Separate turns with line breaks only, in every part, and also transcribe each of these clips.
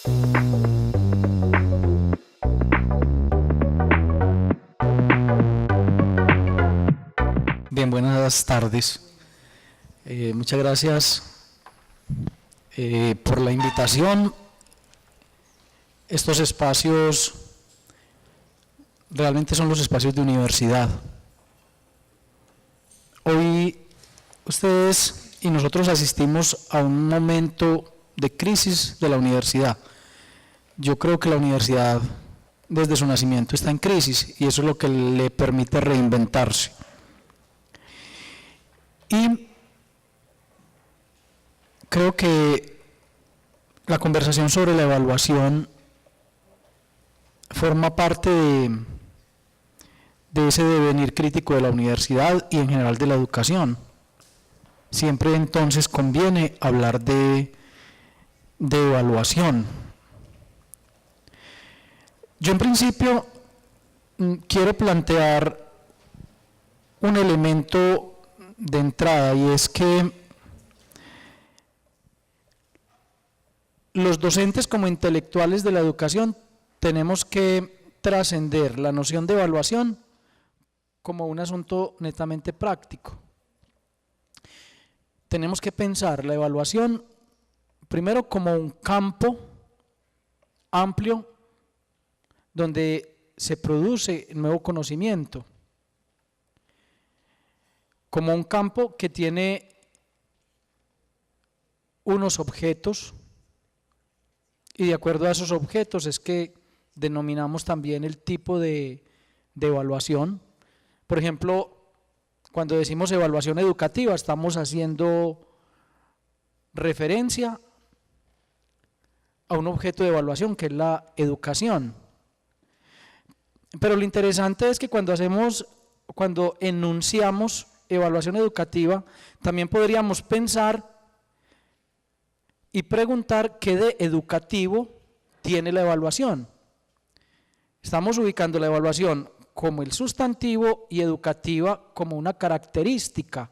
Bien, buenas tardes. Muchas gracias por la invitación. Estos espacios realmente son los espacios de universidad. Hoy ustedes y nosotros asistimos a un momento de crisis de la universidad. Yo creo que la universidad desde su nacimiento está en crisis y eso es lo que le permite reinventarse. Y creo que la conversación sobre la evaluación forma parte de ese devenir crítico de la universidad y en general de la educación. Siempre entonces conviene hablar de evaluación. Yo en principio quiero plantear un elemento de entrada, y es que los docentes como intelectuales de la educación tenemos que trascender la noción de evaluación como un asunto netamente práctico. Tenemos que pensar la evaluación primero como un campo amplio donde se produce nuevo conocimiento, como un campo que tiene unos objetos, y de acuerdo a esos objetos es que denominamos también el tipo de evaluación. Por ejemplo, cuando decimos evaluación educativa, estamos haciendo referencia a un objeto de evaluación que es la educación. Pero lo interesante es que cuando enunciamos evaluación educativa, también podríamos pensar y preguntar qué de educativo tiene la evaluación. Estamos ubicando la evaluación como el sustantivo y educativa como una característica,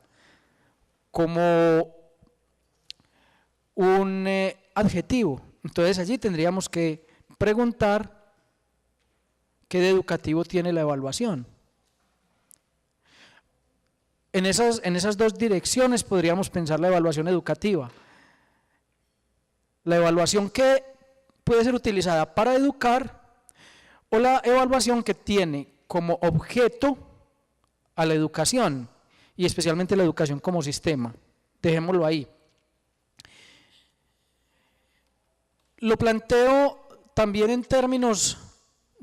como un adjetivo. Entonces allí tendríamos que preguntar qué de educativo tiene la evaluación. En esas dos direcciones podríamos pensar la evaluación educativa. La evaluación que puede ser utilizada para educar o la evaluación que tiene como objeto a la educación y especialmente la educación como sistema. Dejémoslo ahí. Lo planteo también en términos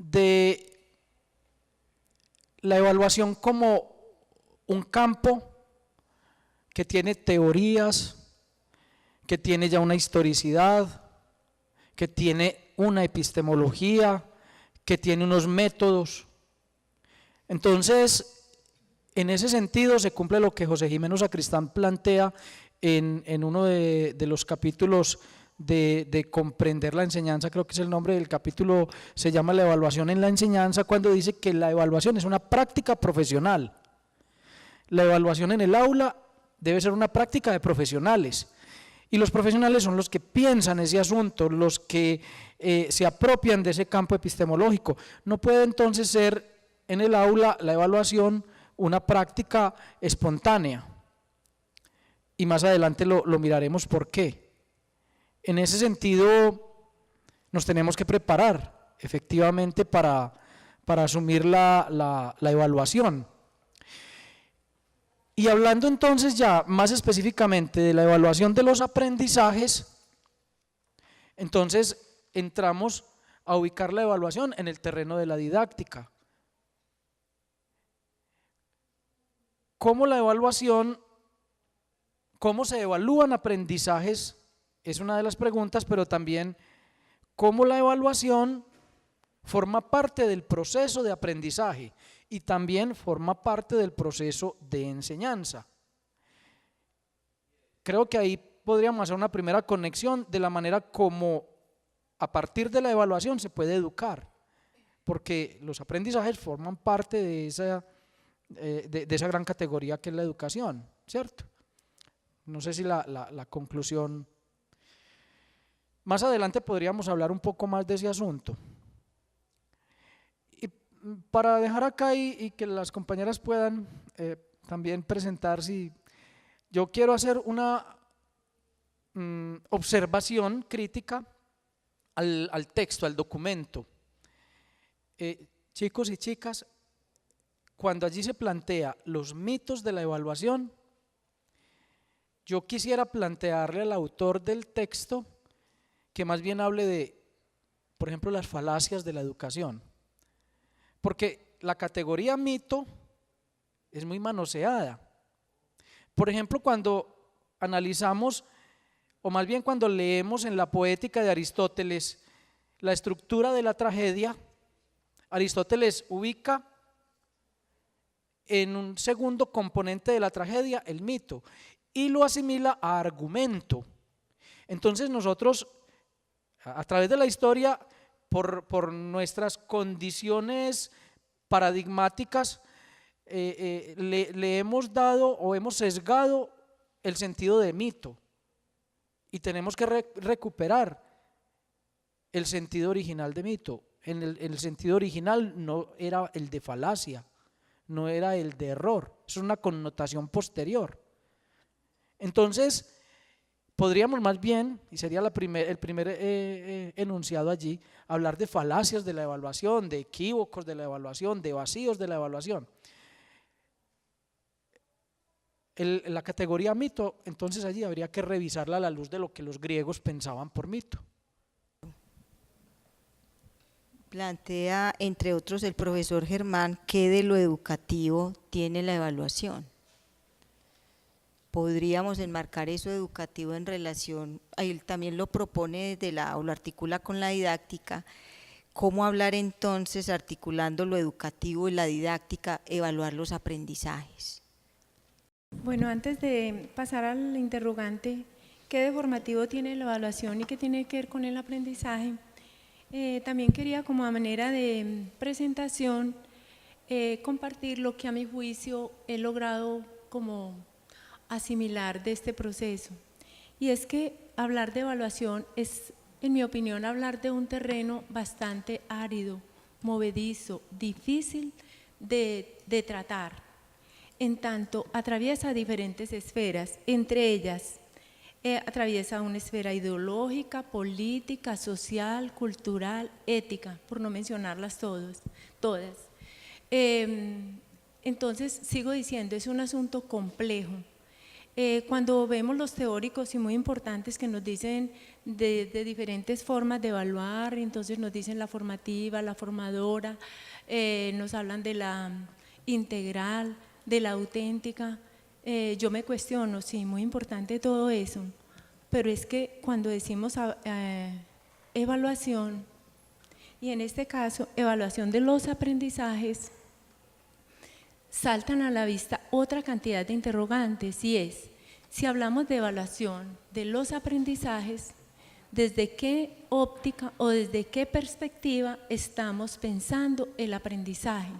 de la evaluación como un campo que tiene teorías, que tiene ya una historicidad, que tiene una epistemología, que tiene unos métodos. Entonces, en ese sentido se cumple lo que José Jimeno Sacristán plantea en uno de los capítulos de comprender la enseñanza, creo que es el nombre del capítulo, se llama la evaluación en la enseñanza, cuando dice que la evaluación es una práctica profesional. La evaluación en el aula debe ser una práctica de profesionales, y los profesionales son los que piensan ese asunto, los que se apropian de ese campo epistemológico. No puede entonces ser en el aula la evaluación una práctica espontánea, y más adelante lo miraremos por qué. En ese sentido nos tenemos que preparar efectivamente para asumir la evaluación. Y hablando entonces ya más específicamente de la evaluación de los aprendizajes, entonces entramos a ubicar la evaluación en el terreno de la didáctica. ¿Cómo se evalúan aprendizajes? Es una de las preguntas, pero también cómo la evaluación forma parte del proceso de aprendizaje y también forma parte del proceso de enseñanza. Creo que ahí podríamos hacer una primera conexión de la manera como a partir de la evaluación se puede educar, porque los aprendizajes forman parte de esa gran categoría que es la educación, ¿cierto? No sé si la conclusión Más adelante podríamos hablar un poco más de ese asunto. Y para dejar acá y que las compañeras puedan también presentarse, yo quiero hacer una observación crítica al texto, al documento. Chicos y chicas, cuando allí se plantea los mitos de la evaluación, yo quisiera plantearle al autor del texto que más bien hable de, por ejemplo, las falacias de la educación, porque la categoría mito es muy manoseada. Por ejemplo, cuando analizamos, o más bien cuando leemos en la Poética de Aristóteles la estructura de la tragedia, Aristóteles ubica en un segundo componente de la tragedia el mito y lo asimila a argumento. Entonces nosotros, a través de la historia, por nuestras condiciones paradigmáticas, le hemos dado o hemos sesgado el sentido de mito y tenemos que recuperar el sentido original de mito. El sentido original no era el de falacia, no era el de error, es una connotación posterior. Entonces podríamos más bien, y sería el primer enunciado allí, hablar de falacias de la evaluación, de equívocos de la evaluación, de vacíos de la evaluación. La categoría mito, entonces allí habría que revisarla a la luz de lo que los griegos pensaban por mito.
Plantea, entre otros, el profesor Germán, ¿qué de lo educativo tiene la evaluación? Podríamos enmarcar eso educativo en relación, él también lo propone o lo articula con la didáctica. ¿Cómo hablar entonces, articulando lo educativo y la didáctica, evaluar los aprendizajes?
Bueno, antes de pasar al interrogante, ¿qué de formativo tiene la evaluación y qué tiene que ver con el aprendizaje? También quería, como a manera de presentación, compartir lo que a mi juicio he logrado como asimilar de este proceso. Y es que hablar de evaluación es, en mi opinión, hablar de un terreno bastante árido, movedizo, difícil de tratar, en tanto atraviesa diferentes esferas, entre ellas atraviesa una esfera ideológica, política, social, cultural, ética, por no mencionarlas todas. Entonces, sigo diciendo, es un asunto complejo. Cuando vemos los teóricos y muy importantes que nos dicen de diferentes formas de evaluar, entonces nos dicen la formativa, la formadora, nos hablan de la integral, de la auténtica. Yo me cuestiono, sí, muy importante todo eso, pero es que cuando decimos evaluación, y en este caso evaluación de los aprendizajes, saltan a la vista otra cantidad de interrogantes, y es, si hablamos de evaluación de los aprendizajes, ¿desde qué óptica o desde qué perspectiva estamos pensando el aprendizaje?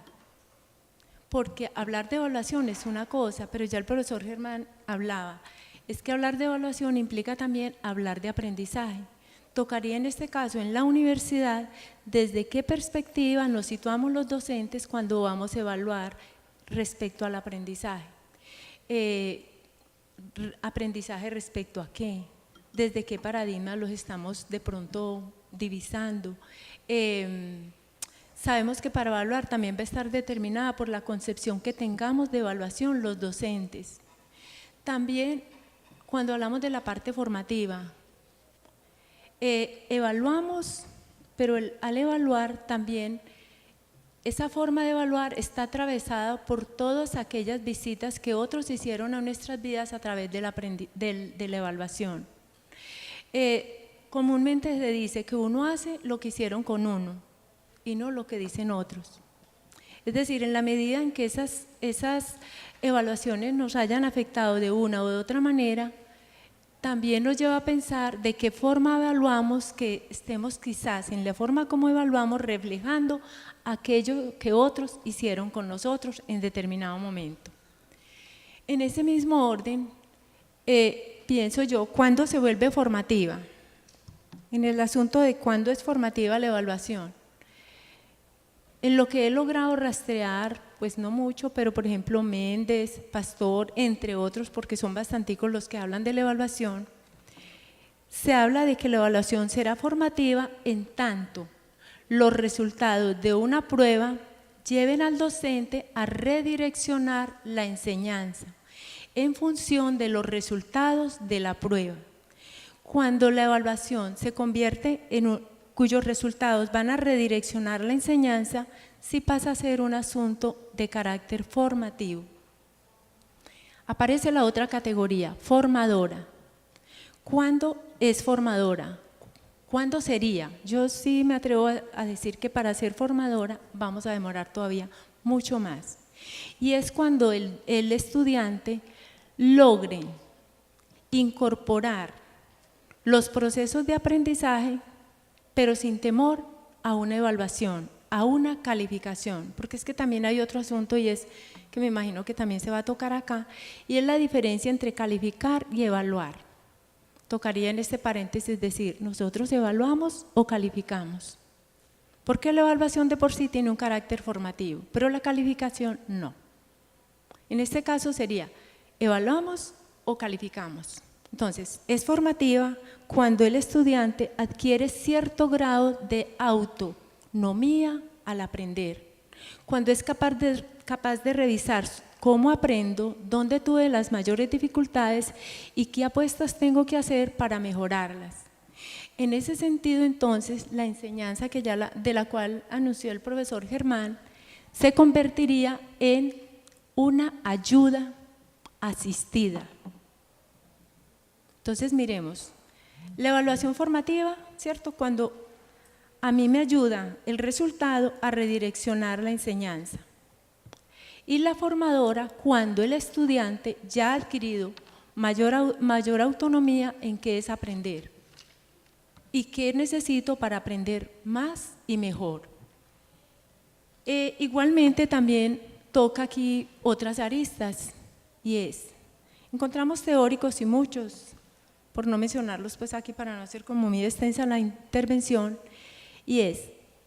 Porque hablar de evaluación es una cosa, pero ya el profesor Germán hablaba, es que hablar de evaluación implica también hablar de aprendizaje. Tocaría en este caso en la universidad, desde qué perspectiva nos situamos los docentes cuando vamos a evaluar respecto al aprendizaje. ¿Aprendizaje respecto a qué? ¿Desde qué paradigma los estamos de pronto divisando? Sabemos que para evaluar también va a estar determinada por la concepción que tengamos de evaluación los docentes. También cuando hablamos de la parte formativa, evaluamos, pero al evaluar también, esa forma de evaluar está atravesada por todas aquellas visitas que otros hicieron a nuestras vidas a través de la evaluación. Comúnmente se dice que uno hace lo que hicieron con uno y no lo que dicen otros. Es decir, en la medida en que esas evaluaciones nos hayan afectado de una u de otra manera, también nos lleva a pensar de qué forma evaluamos, que estemos quizás en la forma como evaluamos reflejando aquello que otros hicieron con nosotros en determinado momento. En ese mismo orden, pienso yo, ¿cuándo se vuelve formativa? en el asunto de cuándo es formativa la evaluación. En lo que he logrado rastrear, pues no mucho, pero por ejemplo Méndez, Pastor, entre otros, porque son bastanticos los que hablan de la evaluación, se habla de que la evaluación será formativa en tanto los resultados de una prueba lleven al docente a redireccionar la enseñanza en función de los resultados de la prueba. Cuando la evaluación se convierte cuyos resultados van a redireccionar la enseñanza, sí pasa a ser un asunto de carácter formativo. Aparece la otra categoría, formadora. ¿Cuándo es formadora? ¿Cuándo sería? Yo sí me atrevo a decir que para ser formadora vamos a demorar todavía mucho más. Y es cuando el estudiante logre incorporar los procesos de aprendizaje, pero sin temor a una evaluación, a una calificación, porque es que también hay otro asunto y es que me imagino que también se va a tocar acá, y es la diferencia entre calificar y evaluar. Tocaría en este paréntesis decir, ¿nosotros evaluamos o calificamos? Porque la evaluación de por sí tiene un carácter formativo, pero la calificación no. En este caso sería, ¿evaluamos o calificamos? Entonces, es formativa cuando el estudiante adquiere cierto grado de autonomía al aprender, cuando es capaz de revisar cómo aprendo, dónde tuve las mayores dificultades y qué apuestas tengo que hacer para mejorarlas. En ese sentido, entonces, la enseñanza de la cual anunció el profesor Germán se convertiría en una ayuda asistida. Entonces, miremos, la evaluación formativa, ¿cierto? Cuando a mí me ayuda el resultado a redireccionar la enseñanza. Y la formadora, cuando el estudiante ya ha adquirido mayor autonomía en qué es aprender y qué necesito para aprender más y mejor. Igualmente también toca aquí otras aristas y encontramos teóricos y muchos, por no mencionarlos pues aquí para no hacer como muy extensa la intervención, y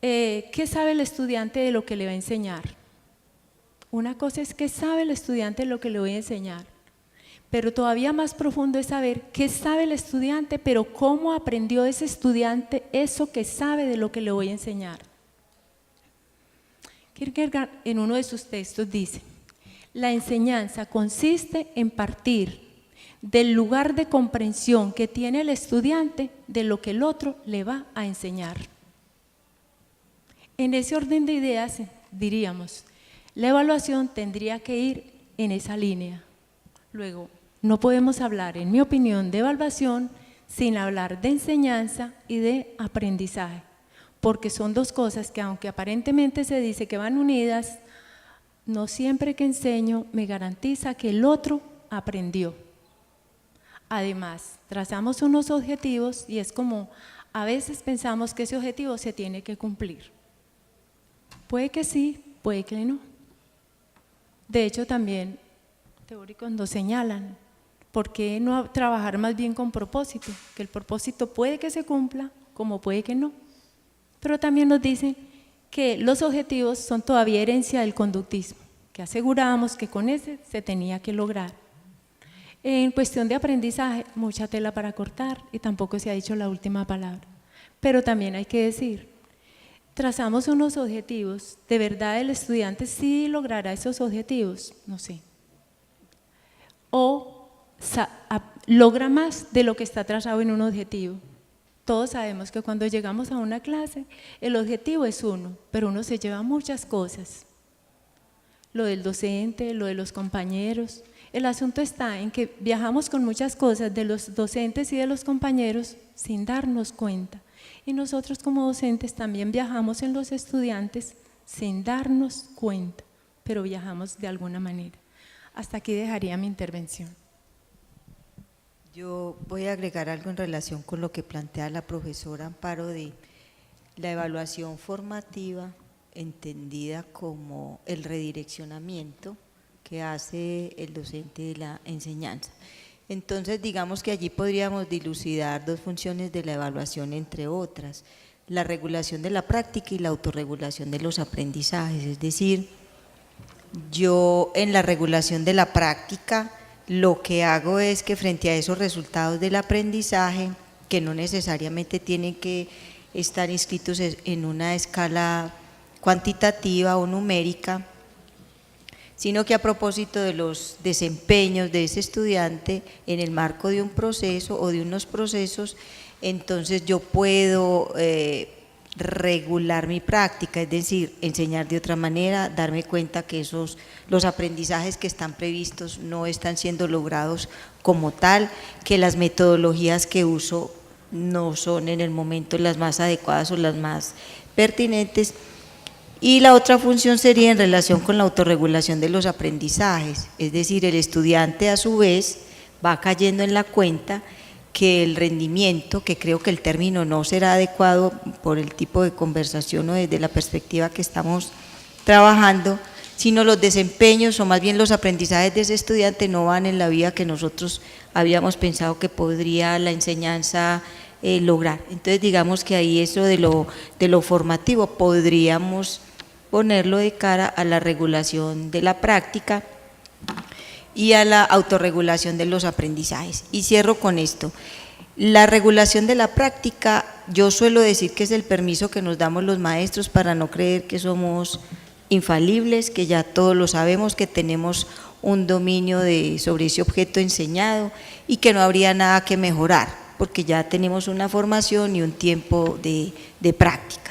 ¿qué sabe el estudiante de lo que le va a enseñar? Una cosa es qué sabe el estudiante de lo que le voy a enseñar, pero todavía más profundo es saber qué sabe el estudiante, pero cómo aprendió ese estudiante eso que sabe de lo que le voy a enseñar. Kierkegaard en uno de sus textos dice, la enseñanza consiste en partir del lugar de comprensión que tiene el estudiante de lo que el otro le va a enseñar. En ese orden de ideas, diríamos, la evaluación tendría que ir en esa línea. Luego, no podemos hablar, en mi opinión, de evaluación sin hablar de enseñanza y de aprendizaje, porque son dos cosas que aunque aparentemente se dice que van unidas, no siempre que enseño me garantiza que el otro aprendió. Además, trazamos unos objetivos y es como a veces pensamos que ese objetivo se tiene que cumplir. Puede que sí, puede que no. De hecho, también teóricos nos señalan, ¿por qué no trabajar más bien con propósito? Que el propósito puede que se cumpla, como puede que no. Pero también nos dicen que los objetivos son todavía herencia del conductismo, que aseguramos que con ese se tenía que lograr. En cuestión de aprendizaje, mucha tela para cortar y tampoco se ha dicho la última palabra. Pero también hay que decir, trazamos unos objetivos, ¿de verdad el estudiante sí logrará esos objetivos? No sé. O logra más de lo que está trazado en un objetivo. Todos sabemos que cuando llegamos a una clase, el objetivo es uno, pero uno se lleva muchas cosas. Lo del docente, lo de los compañeros. El asunto está en que viajamos con muchas cosas de los docentes y de los compañeros sin darnos cuenta. Y nosotros como docentes también viajamos en los estudiantes sin darnos cuenta, pero viajamos de alguna manera. Hasta aquí dejaría mi intervención.
Yo voy a agregar algo en relación con lo que plantea la profesora Amparo de la evaluación formativa entendida como el redireccionamiento que hace el docente de la enseñanza. Entonces, digamos que allí podríamos dilucidar dos funciones de la evaluación, entre otras, la regulación de la práctica y la autorregulación de los aprendizajes. Es decir, yo en la regulación de la práctica lo que hago es que frente a esos resultados del aprendizaje, que no necesariamente tienen que estar inscritos en una escala cuantitativa o numérica, sino que a propósito de los desempeños de ese estudiante en el marco de un proceso o de unos procesos, entonces yo puedo regular mi práctica, es decir, enseñar de otra manera, darme cuenta que los aprendizajes que están previstos no están siendo logrados como tal, que las metodologías que uso no son en el momento las más adecuadas o las más pertinentes. Y la otra función sería en relación con la autorregulación de los aprendizajes, es decir, el estudiante a su vez va cayendo en la cuenta que el rendimiento, que creo que el término no será adecuado por el tipo de conversación o desde la perspectiva que estamos trabajando, sino los desempeños o más bien los aprendizajes de ese estudiante no van en la vía que nosotros habíamos pensado que podría la enseñanza lograr. Entonces digamos que ahí eso de lo formativo podríamos ponerlo de cara a la regulación de la práctica y a la autorregulación de los aprendizajes. Y cierro con esto. La regulación de la práctica, yo suelo decir que es el permiso que nos damos los maestros para no creer que somos infalibles, que ya todos lo sabemos, que tenemos un dominio sobre ese objeto enseñado y que no habría nada que mejorar, porque ya tenemos una formación y un tiempo de práctica.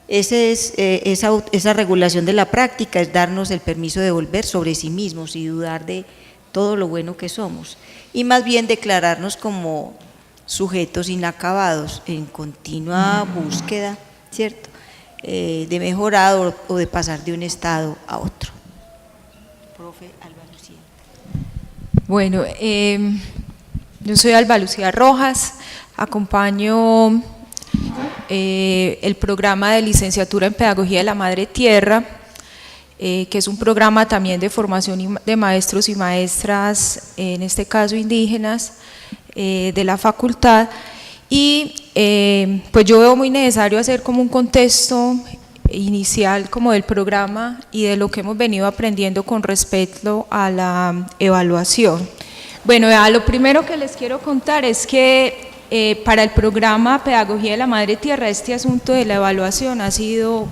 Esa regulación de la práctica es darnos el permiso de volver sobre sí mismos y dudar de todo lo bueno que somos, y más bien declararnos como sujetos inacabados en continua búsqueda, ¿cierto?, de mejorar o de pasar de un estado a otro. Profe Alba Lucía.
Bueno, yo soy Alba Lucía Rojas, acompaño el programa de licenciatura en Pedagogía de la Madre Tierra, que es un programa también de formación de maestros y maestras, en este caso indígenas, de la facultad, y pues yo veo muy necesario hacer como un contexto inicial como del programa y de lo que hemos venido aprendiendo con respecto a la evaluación. Bueno, lo primero que les quiero contar es que para el programa Pedagogía de la Madre Tierra, este asunto de la evaluación ha sido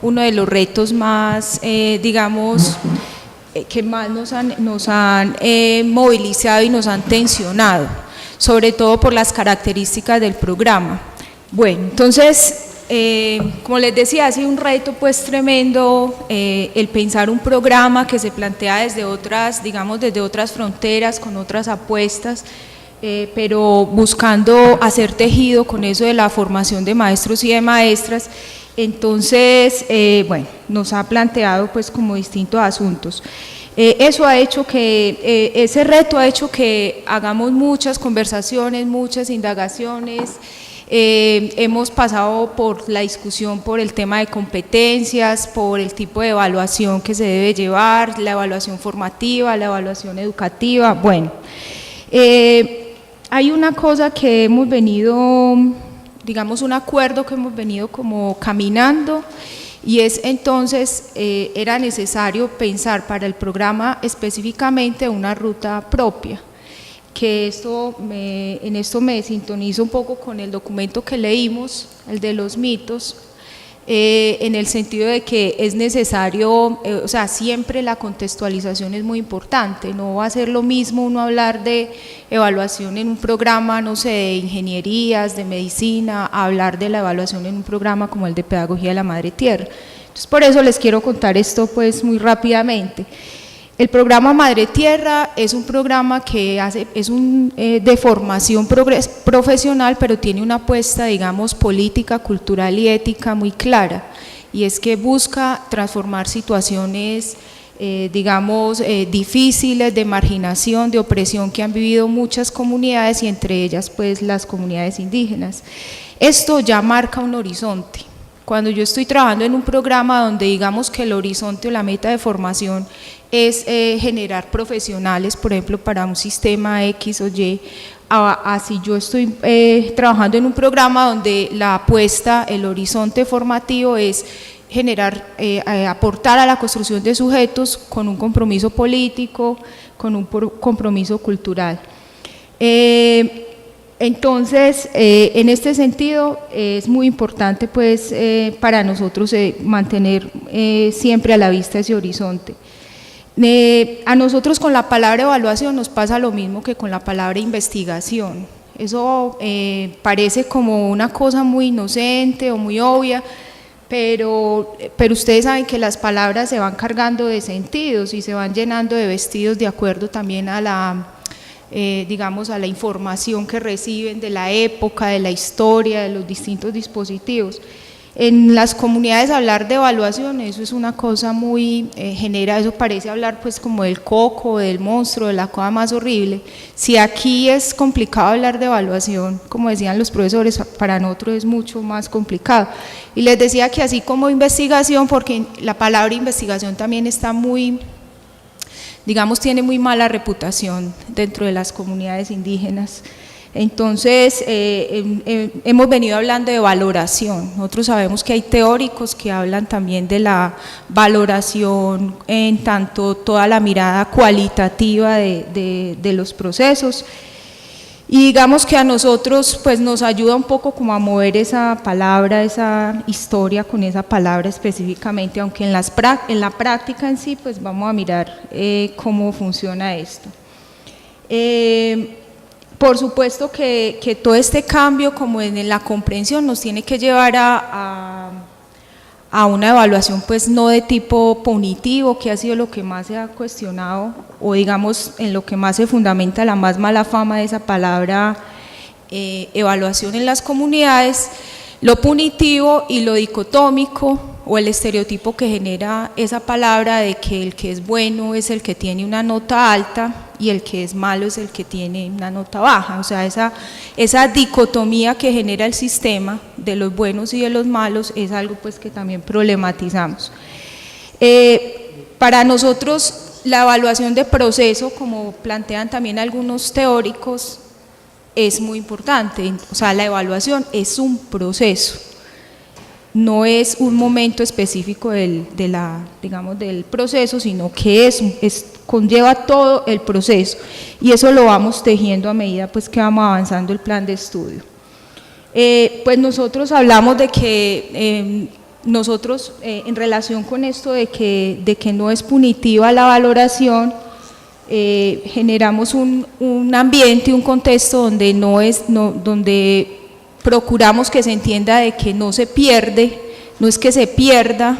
uno de los retos más, digamos, que más nos han movilizado y nos han tensionado, sobre todo por las características del programa. Bueno, entonces, como les decía, ha sido un reto pues tremendo el pensar un programa que se plantea desde otras, digamos, desde otras fronteras, con otras apuestas, pero buscando hacer tejido con eso de la formación de maestros y de maestras. Entonces, bueno, nos ha planteado pues como distintos asuntos. Eso ha hecho que, ese reto ha hecho que hagamos muchas conversaciones, muchas indagaciones. Hemos pasado por la discusión por el tema de competencias, por el tipo de evaluación que se debe llevar, la evaluación formativa, la evaluación educativa. Bueno, hay una cosa que hemos venido, digamos un acuerdo que hemos venido como caminando, y es entonces, era necesario pensar para el programa específicamente una ruta propia, que en esto me sintonizo un poco con el documento que leímos, el de los mitos, en el sentido de que es necesario, o sea, siempre la contextualización es muy importante. No va a ser lo mismo uno hablar de evaluación en un programa, no sé, de ingenierías, de medicina, a hablar de la evaluación en un programa como el de Pedagogía de la Madre Tierra. Entonces, por eso les quiero contar esto pues muy rápidamente. El programa Madre Tierra es un programa que es de formación profesional, pero tiene una apuesta, digamos, política, cultural y ética muy clara, y es que busca transformar situaciones, digamos, difíciles, de marginación, de opresión que han vivido muchas comunidades, y entre ellas pues las comunidades indígenas. Esto ya marca un horizonte. Cuando yo estoy trabajando en un programa donde digamos que el horizonte o la meta de formación es generar profesionales, por ejemplo, para un sistema X o Y, así yo estoy trabajando en un programa donde la apuesta, el horizonte formativo es generar, aportar a la construcción de sujetos con un compromiso político, con un compromiso cultural. Entonces, en este sentido, es muy importante pues, para nosotros mantener siempre a la vista ese horizonte. A nosotros con la palabra evaluación nos pasa lo mismo que con la palabra investigación. Eso parece como una cosa muy inocente o muy obvia, pero ustedes saben que las palabras se van cargando de sentidos y se van llenando de vestidos de acuerdo también a la, digamos, a la información que reciben de la época, de la historia, de los distintos dispositivos. En las comunidades hablar de evaluación, eso es una cosa muy eso parece hablar pues como del coco, del monstruo, de la cosa más horrible. Si aquí es complicado hablar de evaluación, como decían los profesores, para nosotros es mucho más complicado. Y les decía que así como investigación, porque la palabra investigación también está muy, digamos, tiene muy mala reputación dentro de las comunidades indígenas. Entonces, hemos venido hablando de valoración. Nosotros sabemos que hay teóricos que hablan también de la valoración en tanto toda la mirada cualitativa de los procesos. Y digamos que a nosotros pues nos ayuda un poco como a mover esa palabra, esa historia con esa palabra específicamente, aunque en la práctica en sí pues vamos a mirar cómo funciona esto. Por supuesto que todo este cambio como en la comprensión nos tiene que llevar a una evaluación pues no de tipo punitivo, que ha sido lo que más se ha cuestionado o digamos en lo que más se fundamenta la más mala fama de esa palabra evaluación en las comunidades, lo punitivo y lo dicotómico o el estereotipo que genera esa palabra de que el que es bueno es el que tiene una nota alta y el que es malo es el que tiene una nota baja, o sea, esa dicotomía que genera el sistema de los buenos y de los malos es algo pues que también problematizamos. Para nosotros la evaluación de proceso, como plantean también algunos teóricos, es muy importante, o sea, la evaluación es un proceso, no es un momento específico del proceso, sino que conlleva todo el proceso y eso lo vamos tejiendo a medida pues que vamos avanzando el plan de estudio. Pues nosotros hablamos de que nosotros en relación con esto de que no es punitiva la valoración, generamos un ambiente, un contexto donde donde procuramos que se entienda de que no se pierde, no es que se pierda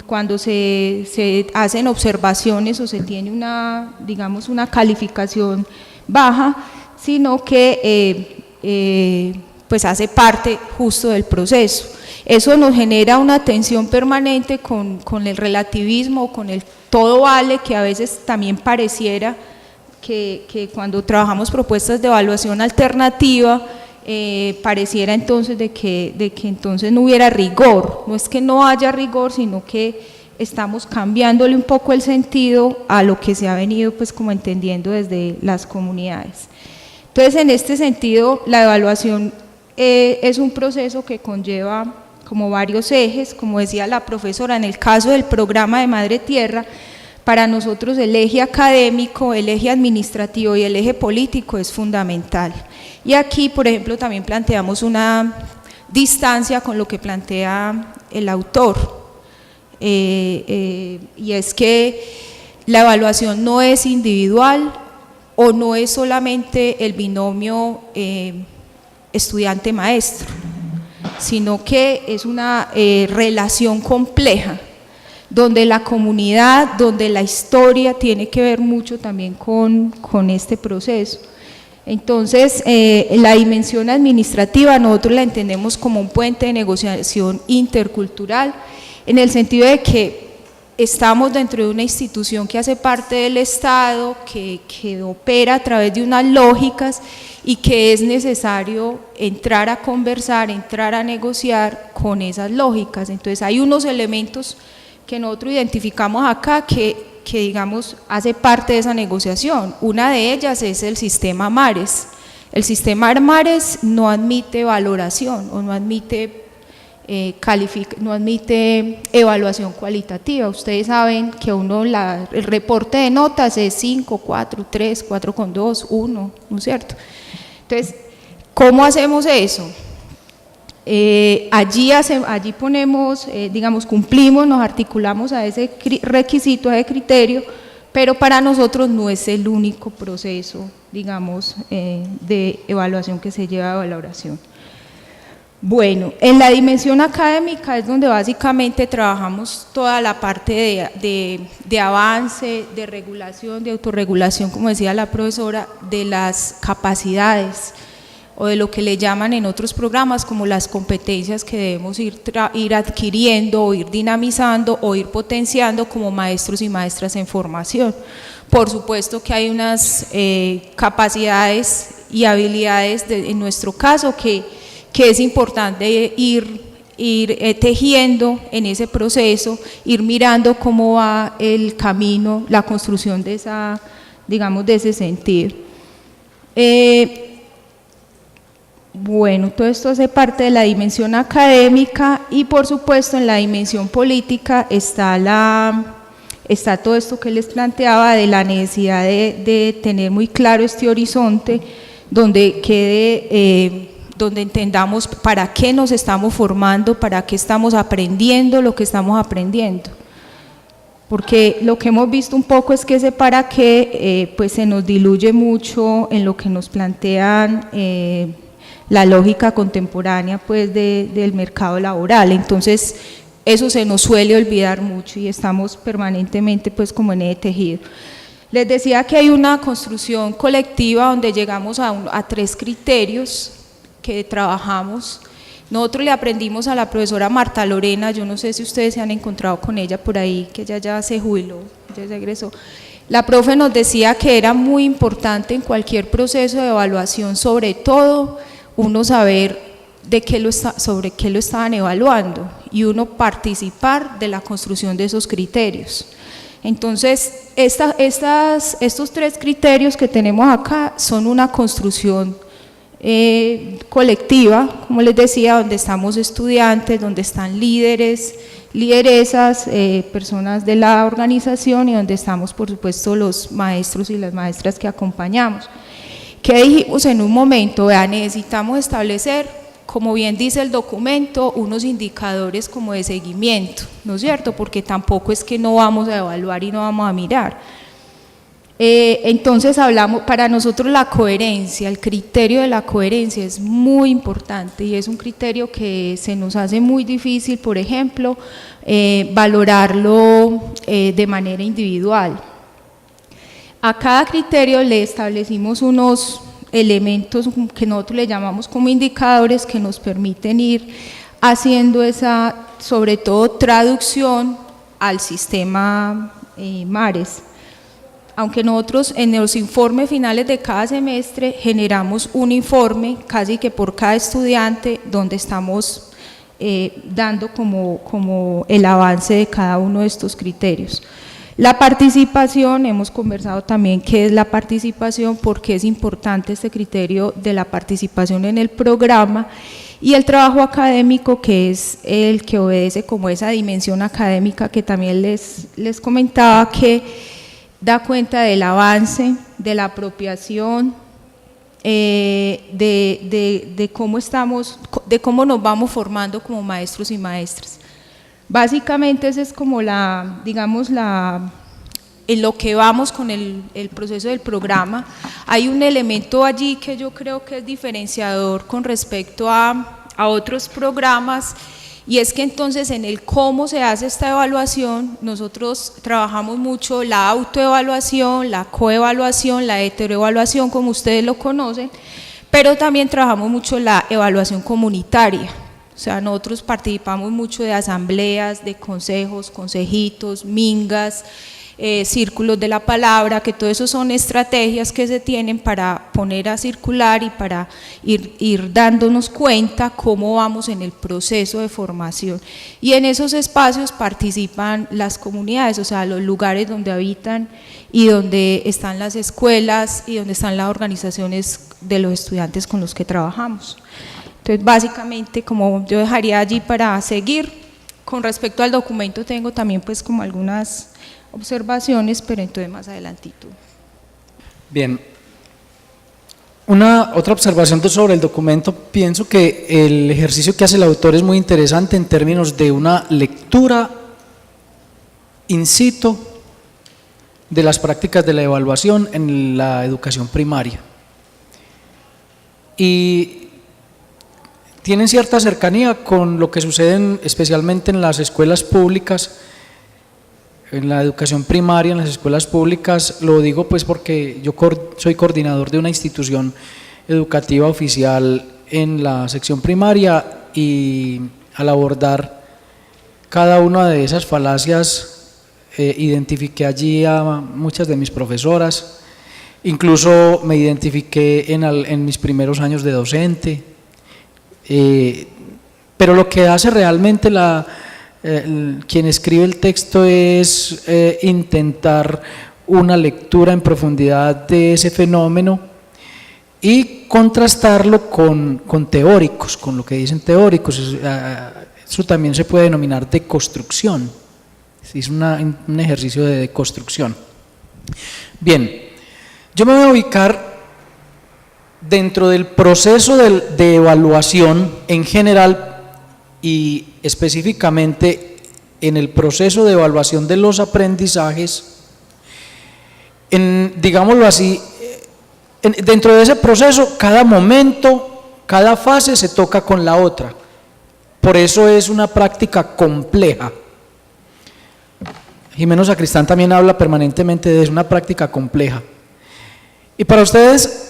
cuando se hacen observaciones o se tiene una calificación baja, sino que pues hace parte justo del proceso. Eso nos genera una tensión permanente con el relativismo, con el todo vale, que a veces también pareciera que cuando trabajamos propuestas de evaluación alternativa, pareciera entonces de que entonces no hubiera rigor. No es que no haya rigor, sino que estamos cambiándole un poco el sentido a lo que se ha venido pues como entendiendo desde las comunidades. Entonces, en este sentido, la evaluación es un proceso que conlleva como varios ejes, como decía la profesora, en el caso del programa de Madre Tierra, para nosotros el eje académico, el eje administrativo y el eje político es fundamental. Y aquí, por ejemplo, también planteamos una distancia con lo que plantea el autor, y es que la evaluación no es individual o no es solamente el binomio estudiante-maestro, sino que es una relación compleja, donde la comunidad, donde la historia tiene que ver mucho también con este proceso. Entonces, la dimensión administrativa nosotros la entendemos como un puente de negociación intercultural, en el sentido de que estamos dentro de una institución que hace parte del Estado, que opera a través de unas lógicas y que es necesario entrar a conversar, entrar a negociar con esas lógicas. Entonces hay unos elementos que nosotros identificamos acá que digamos hace parte de esa negociación. Una de ellas es el sistema Mares. El sistema Mares no admite valoración o no admite no admite evaluación cualitativa. Ustedes saben que el reporte de notas es 5, 4, 3, 4,2, 1, ¿no es cierto? Entonces, ¿cómo hacemos eso? Allí ponemos, digamos, cumplimos, nos articulamos a ese requisito, a ese criterio, pero para nosotros no es el único proceso, digamos, de evaluación que se lleva a valoración. Bueno, en la dimensión académica es donde básicamente trabajamos toda la parte de avance, de regulación, de autorregulación, como decía la profesora, de las capacidades o de lo que le llaman en otros programas como las competencias que debemos ir adquiriendo o ir dinamizando o ir potenciando como maestros y maestras en formación. Por supuesto que hay unas capacidades y habilidades en nuestro caso que es importante ir tejiendo en ese proceso, ir mirando cómo va el camino, la construcción de esa, digamos, de ese sentido. Bueno, todo esto hace parte de la dimensión académica y por supuesto en la dimensión política está todo esto que les planteaba de la necesidad de tener muy claro este horizonte donde quede, donde entendamos para qué nos estamos formando, para qué estamos aprendiendo lo que estamos aprendiendo. Porque lo que hemos visto un poco es que ese para qué pues se nos diluye mucho en lo que nos plantean la lógica contemporánea pues del mercado laboral. Entonces eso se nos suele olvidar mucho y estamos permanentemente pues como en ese tejido. Les decía que hay una construcción colectiva donde llegamos a 3 criterios que trabajamos. Nosotros le aprendimos a la profesora Marta Lorena, yo no sé si ustedes se han encontrado con ella por ahí, que ella ya se jubiló, ya se egresó. La profe nos decía que era muy importante en cualquier proceso de evaluación, sobre todo uno saber sobre qué lo estaban evaluando y uno participar de la construcción de esos criterios. Entonces, estos 3 criterios que tenemos acá son una construcción colectiva, como les decía, donde estamos estudiantes, donde están líderes, lideresas, personas de la organización y donde estamos por supuesto los maestros y las maestras que acompañamos. ¿Qué dijimos en un momento? Vean, necesitamos establecer, como bien dice el documento, unos indicadores como de seguimiento, ¿no es cierto? Porque tampoco es que no vamos a evaluar y no vamos a mirar. Entonces hablamos, para nosotros la coherencia, el criterio de la coherencia es muy importante y es un criterio que se nos hace muy difícil, por ejemplo, valorarlo de manera individual. A cada criterio le establecimos unos elementos que nosotros le llamamos como indicadores que nos permiten ir haciendo esa, sobre todo, traducción al sistema Mares. Aunque nosotros en los informes finales de cada semestre generamos un informe casi que por cada estudiante donde estamos dando como el avance de cada uno de estos criterios. La participación, hemos conversado también qué es la participación, por qué es importante este criterio de la participación en el programa y el trabajo académico que es el que obedece como esa dimensión académica que también les comentaba que da cuenta del avance, de la apropiación, de cómo estamos, de cómo nos vamos formando como maestros y maestras. Básicamente ese es como digamos en lo que vamos con el proceso del programa. Hay un elemento allí que yo creo que es diferenciador con respecto a otros programas, y es que entonces en el cómo se hace esta evaluación, nosotros trabajamos mucho la autoevaluación, la coevaluación, la heteroevaluación, como ustedes lo conocen, pero también trabajamos mucho la evaluación comunitaria, sea, nosotros participamos mucho de asambleas, de consejos, consejitos, mingas, círculos de la palabra, que todo eso son estrategias que se tienen para poner a circular y para ir dándonos cuenta cómo vamos en el proceso de formación. Y en esos espacios participan las comunidades, o sea, los lugares donde habitan y donde están las escuelas y donde están las organizaciones de los estudiantes con los que trabajamos. Entonces, básicamente, como yo dejaría allí para seguir, con respecto al documento tengo también pues como algunas observaciones, pero entonces más adelantito.
Bien, otra observación sobre el documento: pienso que el ejercicio que hace el autor es muy interesante en términos de una lectura in situ de las prácticas de la evaluación en la educación primaria, y tienen cierta cercanía con lo que sucede especialmente en las escuelas públicas, en la educación primaria, en las escuelas públicas. Lo digo pues porque yo soy coordinador de una institución educativa oficial en la sección primaria, y al abordar cada una de esas falacias identifiqué allí a muchas de mis profesoras, incluso me identifiqué en mis primeros años de docente, pero lo que hace realmente quien escribe el texto es intentar una lectura en profundidad de ese fenómeno y contrastarlo con teóricos, con lo que dicen teóricos. Eso también se puede denominar deconstrucción, es un ejercicio de deconstrucción. Bien, yo me voy a ubicar dentro del proceso de evaluación en general y específicamente en el proceso de evaluación de los aprendizajes, digámoslo así, dentro de ese proceso cada momento, cada fase se toca con la otra, por eso es una práctica compleja. Jimeno Sacristán también habla permanentemente de una práctica compleja, y para ustedes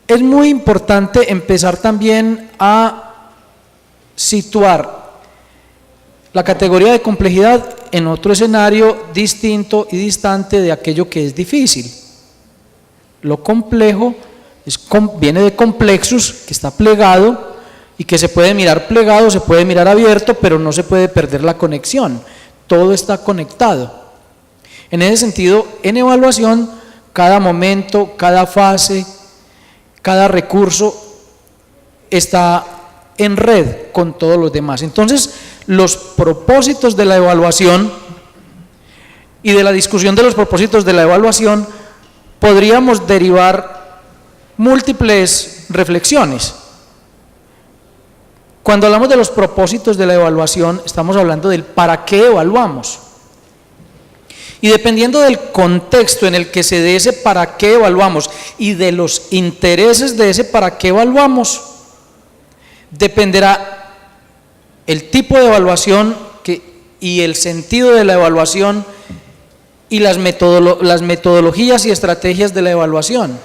es muy importante empezar también a situar la categoría de complejidad en otro escenario distinto y distante de aquello que es difícil. Lo complejo viene de complexus, que está plegado y que se puede mirar plegado, se puede mirar abierto, pero no se puede perder la conexión, todo está conectado. En ese sentido, en evaluación, cada momento, cada fase, cada recurso está en red con todos los demás. Entonces, los propósitos de la evaluación y de la discusión de los propósitos de la evaluación podríamos derivar múltiples reflexiones. Cuando hablamos de los propósitos de la evaluación, estamos hablando del para qué evaluamos. Y dependiendo del contexto en el que se dé ese para qué evaluamos y de los intereses de ese para qué evaluamos, dependerá el tipo de evaluación y el sentido de la evaluación y las metodologías y estrategias de la evaluación.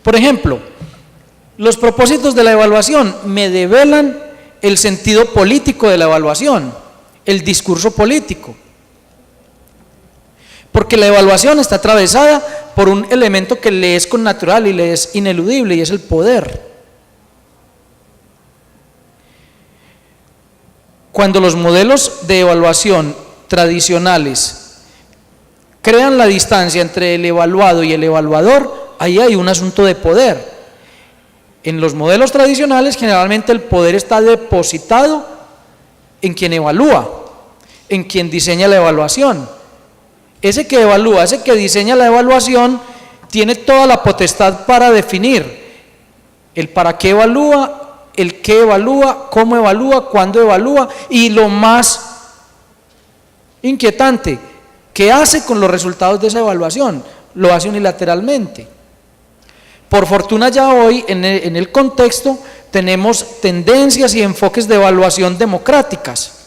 Por ejemplo, los propósitos de la evaluación me develan el sentido político de la evaluación, el discurso político, porque la evaluación está atravesada por un elemento que le es connatural y le es ineludible, y es el poder. Cuando los modelos de evaluación tradicionales crean la distancia entre el evaluado y el evaluador, ahí hay un asunto de poder. En los modelos tradicionales generalmente el poder está depositado en quien evalúa, en quien diseña la evaluación. Ese que evalúa, ese que diseña la evaluación, tiene toda la potestad para definir el para qué evalúa, el qué evalúa, cómo evalúa, cuándo evalúa, y lo más inquietante, ¿qué hace con los resultados de esa evaluación? Lo hace unilateralmente. Por fortuna ya hoy en el contexto tenemos tendencias y enfoques de evaluación democráticas.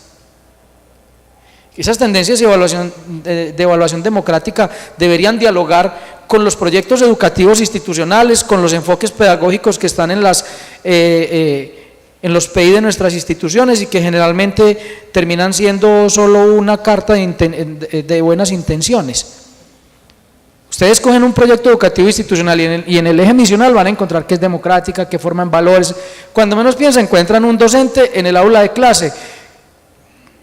Esas tendencias de evaluación democrática deberían dialogar con los proyectos educativos institucionales, con los enfoques pedagógicos que están en en los PI de nuestras instituciones y que generalmente terminan siendo solo una carta de buenas intenciones. Ustedes cogen un proyecto educativo institucional y en el eje misional van a encontrar que es democrática, que forma en valores. Cuando menos piensa, encuentran un docente en el aula de clase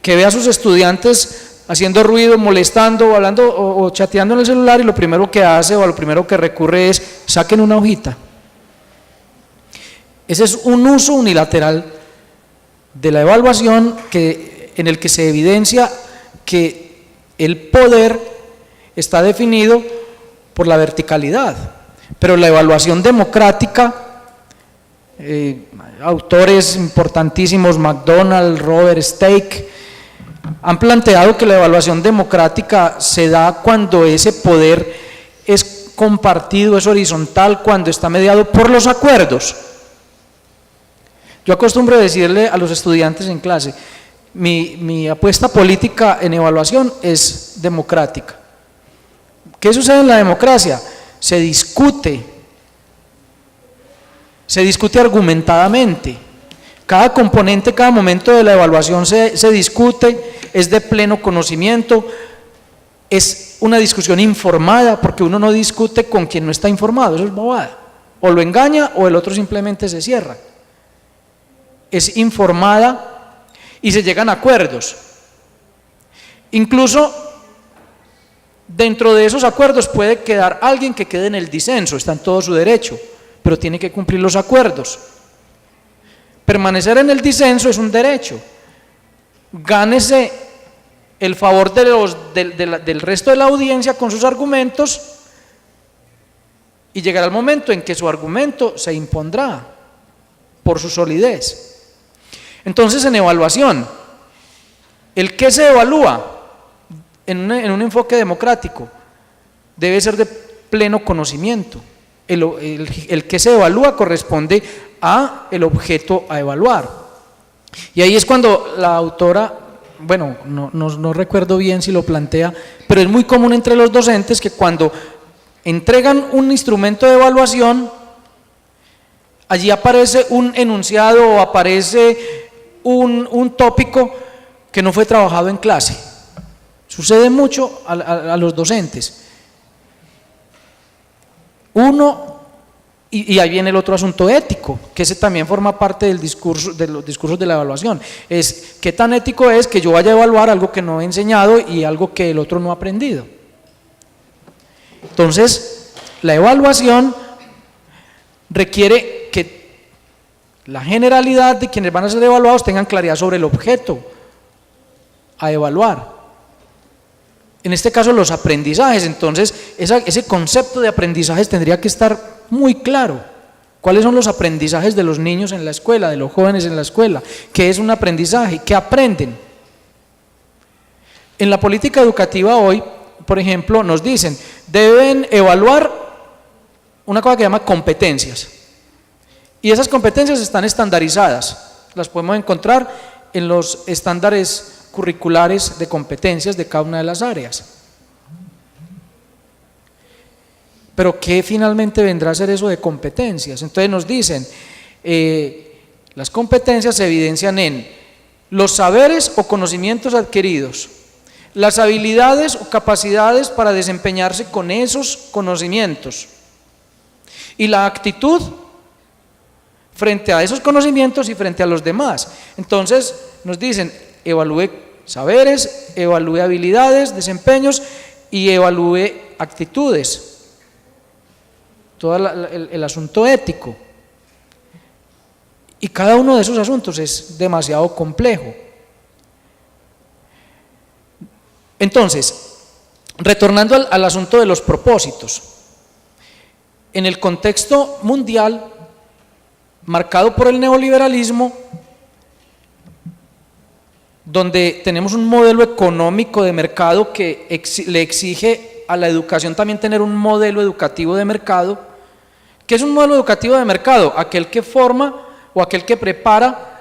que ve a sus estudiantes haciendo ruido, molestando, o hablando o chateando en el celular, y lo primero que hace o lo primero que recurre es: saquen una hojita. Ese es un uso unilateral de la evaluación en el que se evidencia que el poder está definido por la verticalidad, pero la evaluación democrática, autores importantísimos, McDonald, Robert Stake, han planteado que la evaluación democrática se da cuando ese poder es compartido, es horizontal, cuando está mediado por los acuerdos. Yo acostumbro decirle a los estudiantes en clase: mi apuesta política en evaluación es democrática. ¿Qué sucede en la democracia? Se discute argumentadamente. Cada componente, cada momento de la evaluación se discute, es de pleno conocimiento, es una discusión informada, porque uno no discute con quien no está informado, eso es bobada. O lo engaña o el otro simplemente se cierra. Es informada y se llegan a acuerdos. Incluso dentro de esos acuerdos puede quedar alguien que quede en el disenso, está en todo su derecho, pero tiene que cumplir los acuerdos. Permanecer en el disenso es un derecho. Gánese el favor del resto de la audiencia con sus argumentos y llegará el momento en que su argumento se impondrá por su solidez. Entonces, en evaluación, el que se evalúa en un enfoque democrático debe ser de pleno conocimiento. El que se evalúa corresponde a el objeto a evaluar. Y ahí es cuando la autora, bueno, no recuerdo bien si lo plantea, pero es muy común entre los docentes que cuando entregan un instrumento de evaluación, allí aparece un enunciado o aparece un tópico que no fue trabajado en clase. Sucede mucho a los docentes. Y ahí viene el otro asunto ético, que ese también forma parte del discurso, de los discursos de la evaluación. Es qué tan ético es que yo vaya a evaluar algo que no he enseñado y algo que el otro no ha aprendido. Entonces, la evaluación requiere que la generalidad de quienes van a ser evaluados tengan claridad sobre el objeto a evaluar. En este caso, los aprendizajes. Entonces, ese concepto de aprendizajes tendría que estar muy claro. ¿Cuáles son los aprendizajes de los niños en la escuela, de los jóvenes en la escuela? ¿Qué es un aprendizaje? ¿Qué aprenden? En la política educativa hoy, por ejemplo, nos dicen, deben evaluar una cosa que se llama competencias. Y esas competencias están estandarizadas, las podemos encontrar en los estándares curriculares de competencias de cada una de las áreas. Pero ¿qué finalmente vendrá a ser eso de competencias? Entonces nos dicen, las competencias se evidencian en los saberes o conocimientos adquiridos, las habilidades o capacidades para desempeñarse con esos conocimientos y la actitud frente a esos conocimientos y frente a los demás. Entonces nos dicen, evalúe saberes, evalúe habilidades, desempeños y evalúe actitudes. Todo el asunto ético. Y cada uno de esos asuntos es demasiado complejo. Entonces, retornando al asunto de los propósitos, en el contexto mundial marcado por el neoliberalismo, donde tenemos un modelo económico de mercado que le exige a la educación también tener un modelo educativo de mercado. ¿Qué es un modelo educativo de mercado? Aquel que forma o aquel que prepara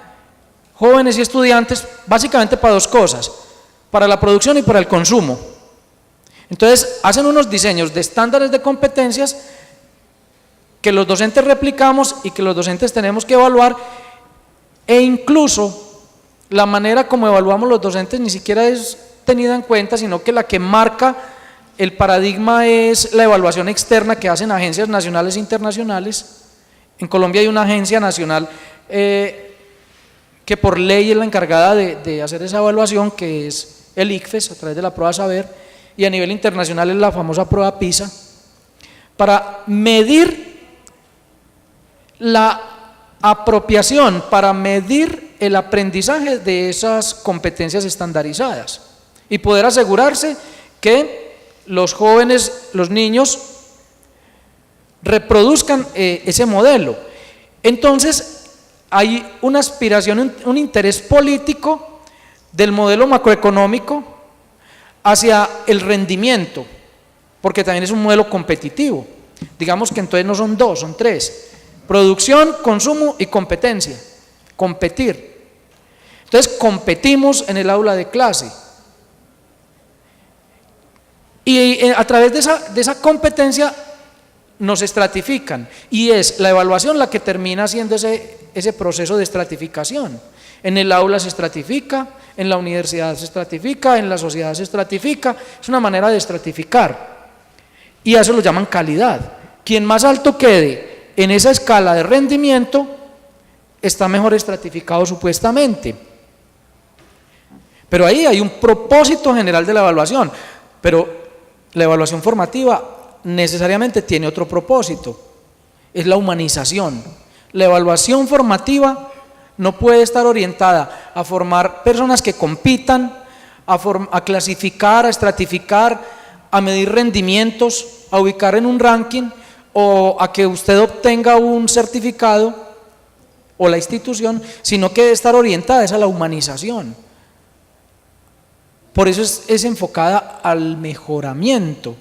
jóvenes y estudiantes básicamente para dos cosas, para la producción y para el consumo. Entonces hacen unos diseños de estándares de competencias que los docentes replicamos y que los docentes tenemos que evaluar e incluso la manera como evaluamos los docentes ni siquiera es tenida en cuenta, sino que la que marca el paradigma es la evaluación externa que hacen agencias nacionales e internacionales. En Colombia hay una agencia nacional que por ley es la encargada de hacer esa evaluación, que es el ICFES, a través de la prueba Saber, y a nivel internacional es la famosa prueba PISA, para medir la apropiación, para medir el aprendizaje de esas competencias estandarizadas y poder asegurarse que los jóvenes, los niños, reproduzcan ese modelo. Entonces hay una aspiración, un interés político del modelo macroeconómico hacia el rendimiento, porque también es un modelo competitivo. Digamos que entonces no son dos, son tres: producción, consumo y competencia, competir. Entonces competimos en el aula de clase y a través de esa competencia nos estratifican, y es la evaluación la que termina haciendo ese proceso de estratificación. En el aula se estratifica, en la universidad se estratifica, en la sociedad se estratifica. Es una manera de estratificar y a eso lo llaman calidad. Quien más alto quede en esa escala de rendimiento está mejor estratificado supuestamente. Pero ahí hay un propósito general de la evaluación, pero la evaluación formativa necesariamente tiene otro propósito, es la humanización. La evaluación formativa no puede estar orientada a formar personas que compitan, a clasificar, a estratificar, a medir rendimientos, a ubicar en un ranking, o a que usted obtenga un certificado o la institución, sino que debe estar orientada a la humanización. Por eso es enfocada al mejoramiento.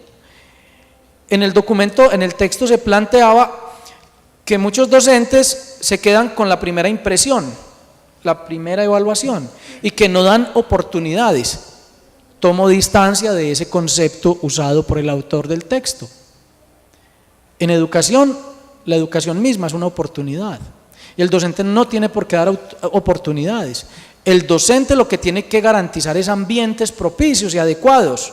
En el documento, en el texto se planteaba que muchos docentes se quedan con la primera impresión, la primera evaluación, y que no dan oportunidades. Tomo distancia de ese concepto usado por el autor del texto. En educación, la educación misma es una oportunidad, y el docente no tiene por qué dar oportunidades. El docente lo que tiene que garantizar es ambientes propicios y adecuados.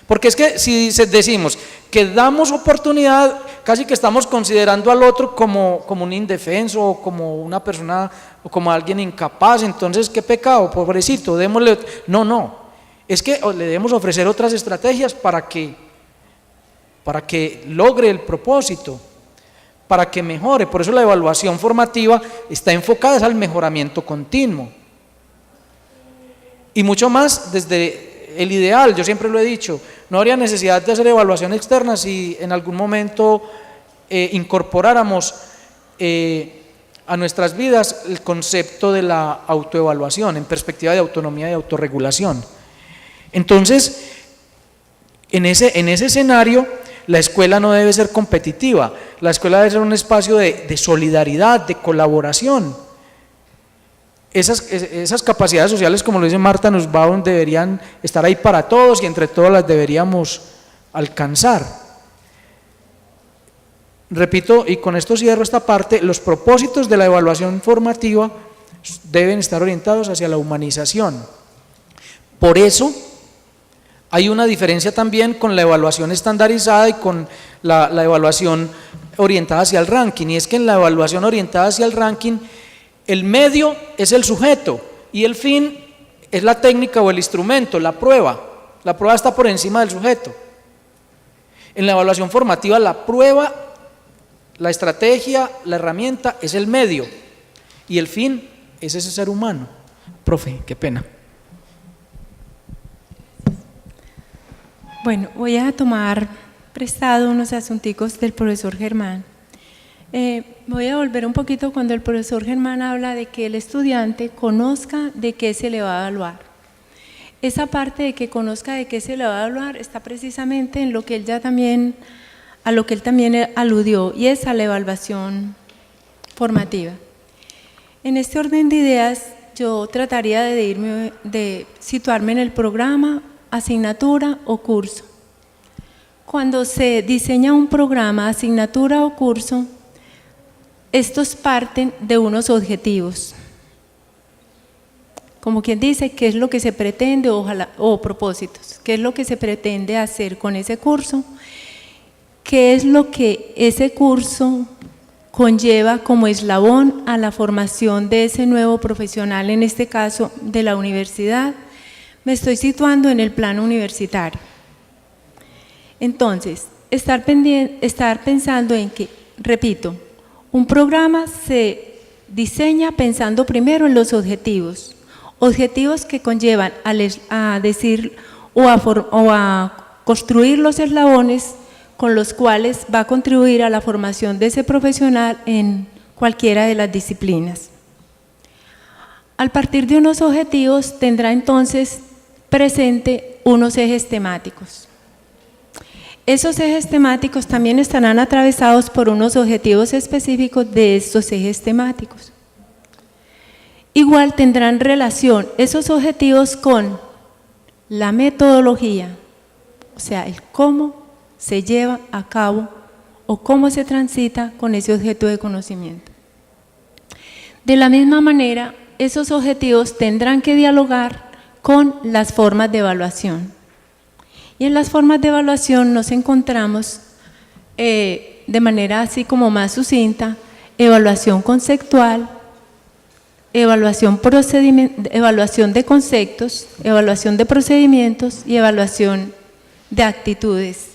Porque es que si decimos que damos oportunidad, casi que estamos considerando al otro como un indefenso, o como una persona, o como alguien incapaz. Entonces, qué pecado, pobrecito, démosle. No, es que le debemos ofrecer otras estrategias para que logre el propósito, para que mejore. Por eso la evaluación formativa está enfocada al mejoramiento continuo. Y mucho más desde el ideal. Yo siempre lo he dicho, no habría necesidad de hacer evaluación externa si en algún momento incorporáramos a nuestras vidas el concepto de la autoevaluación en perspectiva de autonomía y autorregulación. Entonces, en ese escenario, la escuela no debe ser competitiva, la escuela debe ser un espacio de solidaridad, de colaboración. Esas capacidades sociales, como lo dice Marta Nussbaum, deberían estar ahí para todos y entre todos las deberíamos alcanzar. Repito, y con esto cierro esta parte, los propósitos de la evaluación formativa deben estar orientados hacia la humanización. Por eso hay una diferencia también con la evaluación estandarizada y con la evaluación orientada hacia el ranking, y es que en la evaluación orientada hacia el ranking, el medio es el sujeto y el fin es la técnica o el instrumento, la prueba. La prueba está por encima del sujeto. En la evaluación formativa, la prueba, la estrategia, la herramienta es el medio y el fin es ese ser humano. Profe, qué pena.
Bueno, voy a tomar prestado unos asunticos del profesor Germán. Voy a volver un poquito cuando el profesor Germán habla de que el estudiante conozca de qué se le va a evaluar. Esa parte de que conozca de qué se le va a evaluar está precisamente en lo que él ya también, a lo que él también aludió, y es a la evaluación formativa. En este orden de ideas, yo trataría de situarme en el programa, asignatura o curso. Cuando se diseña un programa, asignatura o curso, estos parten de unos objetivos. como quien dice, qué es lo que se pretende, ojalá, o propósitos, qué es lo que se pretende hacer con ese curso, qué es lo que ese curso conlleva como eslabón a la formación de ese nuevo profesional, en este caso de la universidad. Me estoy situando en el plano universitario. Entonces, estar pensando en que, repito, un programa se diseña pensando primero en los objetivos, objetivos que conllevan a decir o a construir los eslabones con los cuales va a contribuir a la formación de ese profesional en cualquiera de las disciplinas. Al partir de unos objetivos tendrá entonces presente unos ejes temáticos. Esos ejes temáticos también estarán atravesados por unos objetivos específicos de estos ejes temáticos. Igual tendrán relación esos objetivos con la metodología, o sea, el cómo se lleva a cabo o cómo se transita con ese objeto de conocimiento. De la misma manera, esos objetivos tendrán que dialogar con las formas de evaluación. Y en las formas de evaluación nos encontramos de manera así como más sucinta, evaluación conceptual, evaluación de conceptos, evaluación de procedimientos y evaluación de actitudes.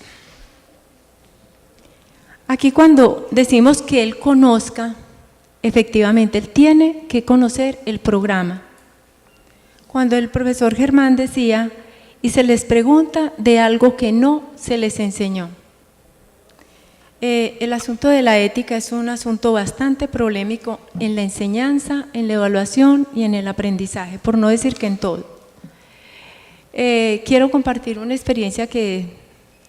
Aquí cuando decimos que él conozca, efectivamente él tiene que conocer el programa. Cuando el profesor Germán decía, y se les pregunta de algo que no se les enseñó. El asunto de la ética es un asunto bastante polémico en la enseñanza, en la evaluación y en el aprendizaje, por no decir que en todo. Quiero compartir una experiencia que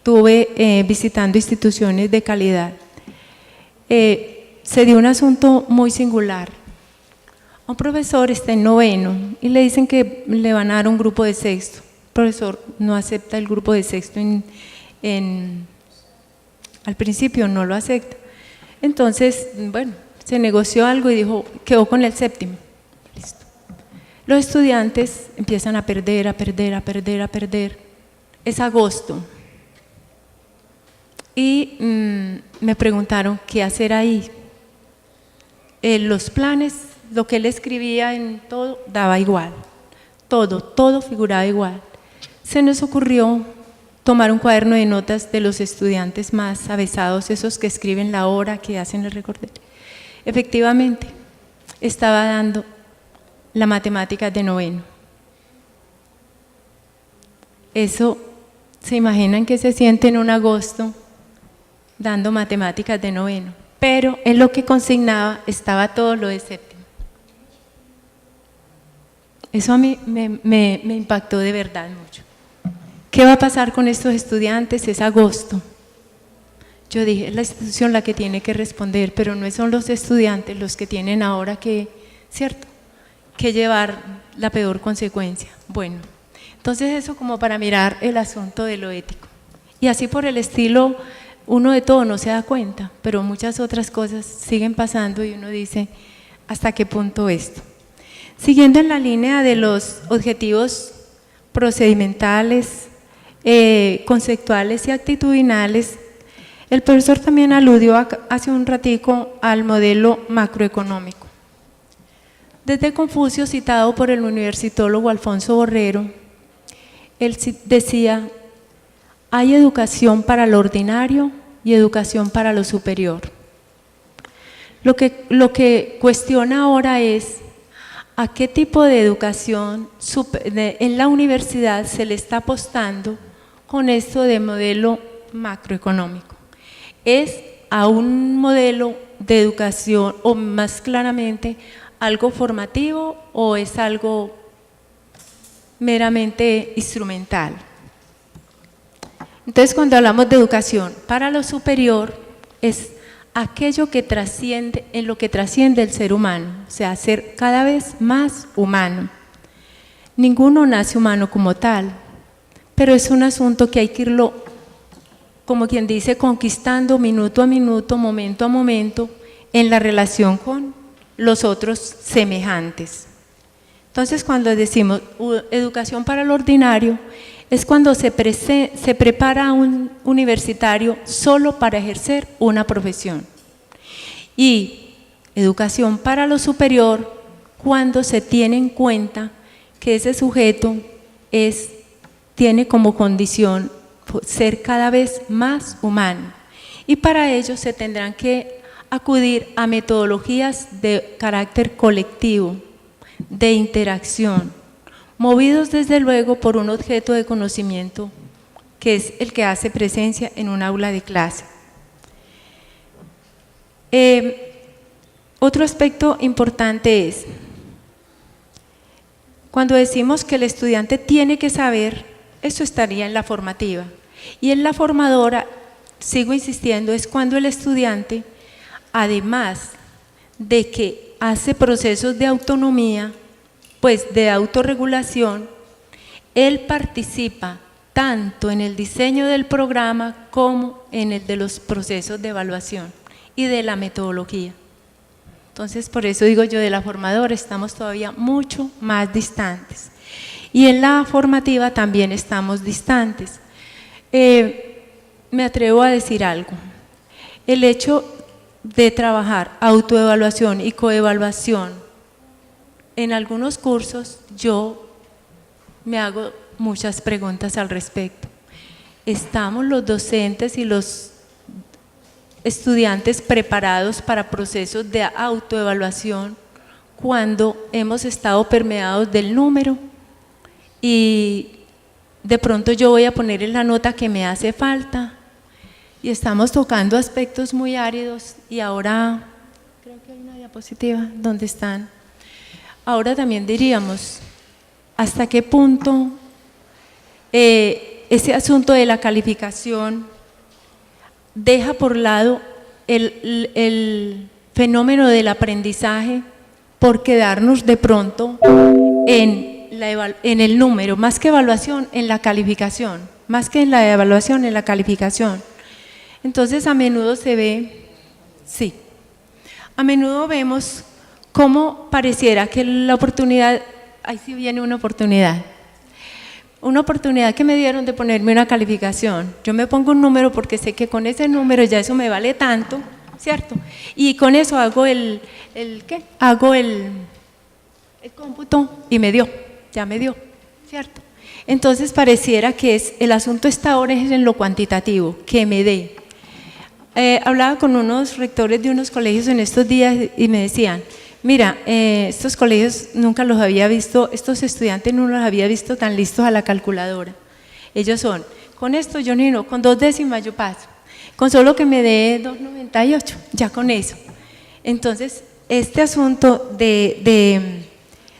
tuve visitando instituciones de calidad. Se dio un asunto muy singular. Un profesor está en noveno y le dicen que le van a dar un grupo de sexto. El profesor no acepta el grupo de sexto al principio no lo acepta. Entonces, bueno, se negoció algo y dijo, quedó con el séptimo. Listo. Los estudiantes empiezan a perder. Es agosto. Y me preguntaron qué hacer ahí. Los planes, lo que él escribía en todo, daba igual. Todo figuraba igual. Se nos ocurrió tomar un cuaderno de notas de los estudiantes más avesados, esos que escriben la hora, que hacen el recorder. Efectivamente, estaba dando la matemática de noveno. Eso, ¿se imaginan que se siente en un agosto dando matemáticas de noveno? Pero en lo que consignaba estaba todo lo de séptimo. Eso a mí me impactó de verdad mucho. ¿Qué va a pasar con estos estudiantes? Es agosto. Yo dije, es la institución la que tiene que responder, pero no son los estudiantes los que tienen ahora que, ¿cierto?, que llevar la peor consecuencia. Bueno, entonces eso como para mirar el asunto de lo ético. Y así por el estilo, uno de todo no se da cuenta, pero muchas otras cosas siguen pasando y uno dice, ¿hasta qué punto esto? Siguiendo en la línea de los objetivos procedimentales, conceptuales y actitudinales, el profesor también aludió hace un ratico al modelo macroeconómico. Desde Confucio, citado por el universitólogo Alfonso Borrero, él decía, hay educación para lo ordinario y educación para lo superior. Lo que cuestiona ahora es a qué tipo de educación en la universidad se le está apostando con esto de modelo macroeconómico. ¿Es a un modelo de educación o más claramente algo formativo o es algo meramente instrumental? Entonces, cuando hablamos de educación para lo superior, es aquello que trasciende, en lo que trasciende el ser humano, o sea, ser cada vez más humano. Ninguno nace humano como tal, pero es un asunto que hay que irlo, como quien dice, conquistando minuto a minuto, momento a momento, en la relación con los otros semejantes. Entonces, cuando decimos educación para lo ordinario, es cuando se prepara a un universitario solo para ejercer una profesión. Y educación para lo superior, cuando se tiene en cuenta que ese sujeto tiene como condición ser cada vez más humano. Y para ello se tendrán que acudir a metodologías de carácter colectivo, de interacción, movidos desde luego por un objeto de conocimiento que es el que hace presencia en un aula de clase. Otro aspecto importante es, cuando decimos que el estudiante tiene que saber, eso estaría en la formativa. Y en la formadora, sigo insistiendo, es cuando el estudiante, además de que hace procesos de autonomía, pues de autorregulación, él participa tanto en el diseño del programa como en el de los procesos de evaluación y de la metodología. Entonces, por eso digo yo, de la formadora estamos todavía mucho más distantes. Y en la formativa también estamos distantes. Me atrevo a decir algo. El hecho de trabajar autoevaluación y coevaluación, en algunos cursos yo me hago muchas preguntas al respecto. ¿Estamos los docentes y los estudiantes preparados para procesos de autoevaluación cuando hemos estado permeados del número? Y de pronto yo voy a poner en la nota que me hace falta y estamos tocando aspectos muy áridos. Y ahora, creo que hay una diapositiva donde están. Ahora también diríamos, ¿hasta qué punto ese asunto de la calificación deja por lado el fenómeno del aprendizaje por quedarnos de pronto en el número, más que evaluación, en la calificación, más que en la evaluación, en la calificación? Entonces a menudo se ve, sí, a menudo vemos cómo pareciera que la oportunidad, ahí sí viene una oportunidad que me dieron de ponerme una calificación. Yo me pongo un número porque sé que con ese número ya eso me vale tanto, ¿cierto? Y con eso hago el cómputo y ya me dio, ¿cierto? Entonces pareciera que el asunto está ahora en lo cuantitativo, que me dé. Hablaba con unos rectores de unos colegios en estos días y me decían, mira, estos colegios nunca los había visto, estos estudiantes no los había visto tan listos a la calculadora. Ellos son, con esto yo no, con 2 décimas yo paso, con solo que me dé 2,98, ya con eso. Entonces, este asunto de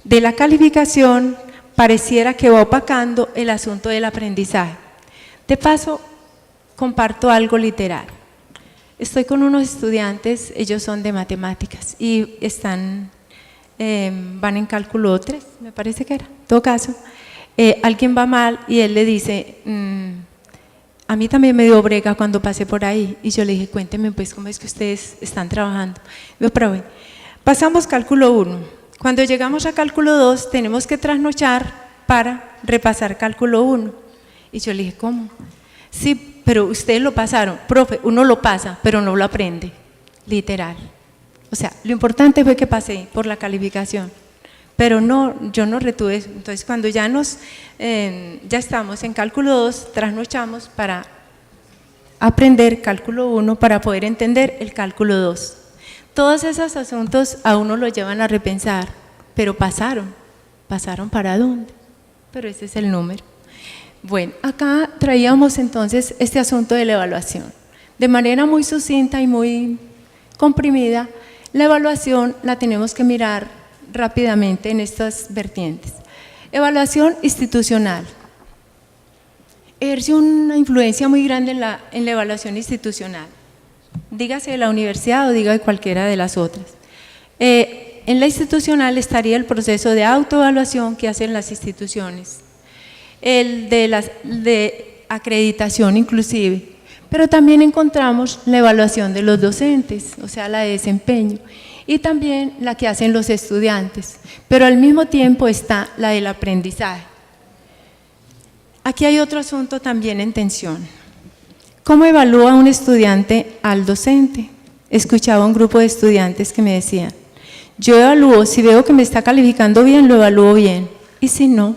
la calificación pareciera que va opacando el asunto del aprendizaje. De paso, comparto algo literario. Estoy con unos estudiantes, ellos son de matemáticas y van en cálculo 3, me parece que era, en todo caso. Alguien va mal y él le dice, a mí también me dio brega cuando pasé por ahí. Y yo le dije, cuénteme pues cómo es que ustedes están trabajando. Yo, pero bueno, pasamos cálculo 1. Cuando llegamos a cálculo 2 tenemos que trasnochar para repasar cálculo 1. Y yo le dije, ¿cómo? Sí, pero ustedes lo pasaron. Profe, uno lo pasa, pero no lo aprende, literal. O sea, lo importante fue que pasé por la calificación, pero no, yo no retuve eso. Entonces, cuando ya estamos en cálculo 2, trasnochamos para aprender cálculo 1 para poder entender el cálculo 2. Todos esos asuntos a uno lo llevan a repensar, pero pasaron ¿para dónde? Pero ese es el número. Bueno, acá traíamos entonces este asunto de la evaluación. De manera muy sucinta y muy comprimida, la evaluación la tenemos que mirar rápidamente en estas vertientes. Evaluación institucional. Ejerce una influencia muy grande en la evaluación institucional. Dígase de la universidad o diga de cualquiera de las otras. En la institucional estaría el proceso de autoevaluación que hacen las instituciones, el de acreditación inclusive, pero también encontramos la evaluación de los docentes, o sea, la de desempeño. y también la que hacen los estudiantes, pero al mismo tiempo está la del aprendizaje. Aquí hay otro asunto también en tensión. ¿Cómo evalúa un estudiante al docente? Escuchaba a un grupo de estudiantes que me decían, yo evalúo, si veo que me está calificando bien, lo evalúo bien, y si no,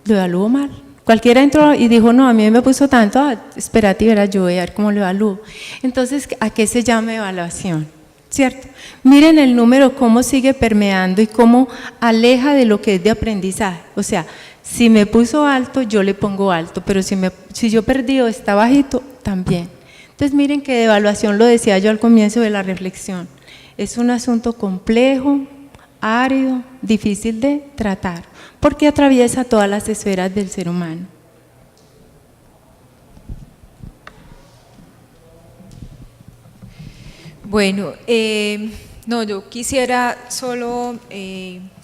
lo evalúo mal. Cualquiera entró y dijo, no, a mí me puso tanto, espérate y verás, yo voy a ver cómo lo evalúo. Entonces, ¿a qué se llama evaluación? ¿Cierto? Miren el número, cómo sigue permeando y cómo aleja de lo que es de aprendizaje. O sea, si me puso alto, yo le pongo alto, pero si yo perdí o está bajito, también. Entonces, miren que de evaluación, lo decía yo al comienzo de la reflexión, es un asunto complejo, árido, difícil de tratar, porque atraviesa todas las esferas del ser humano.
Bueno, no, yo quisiera solo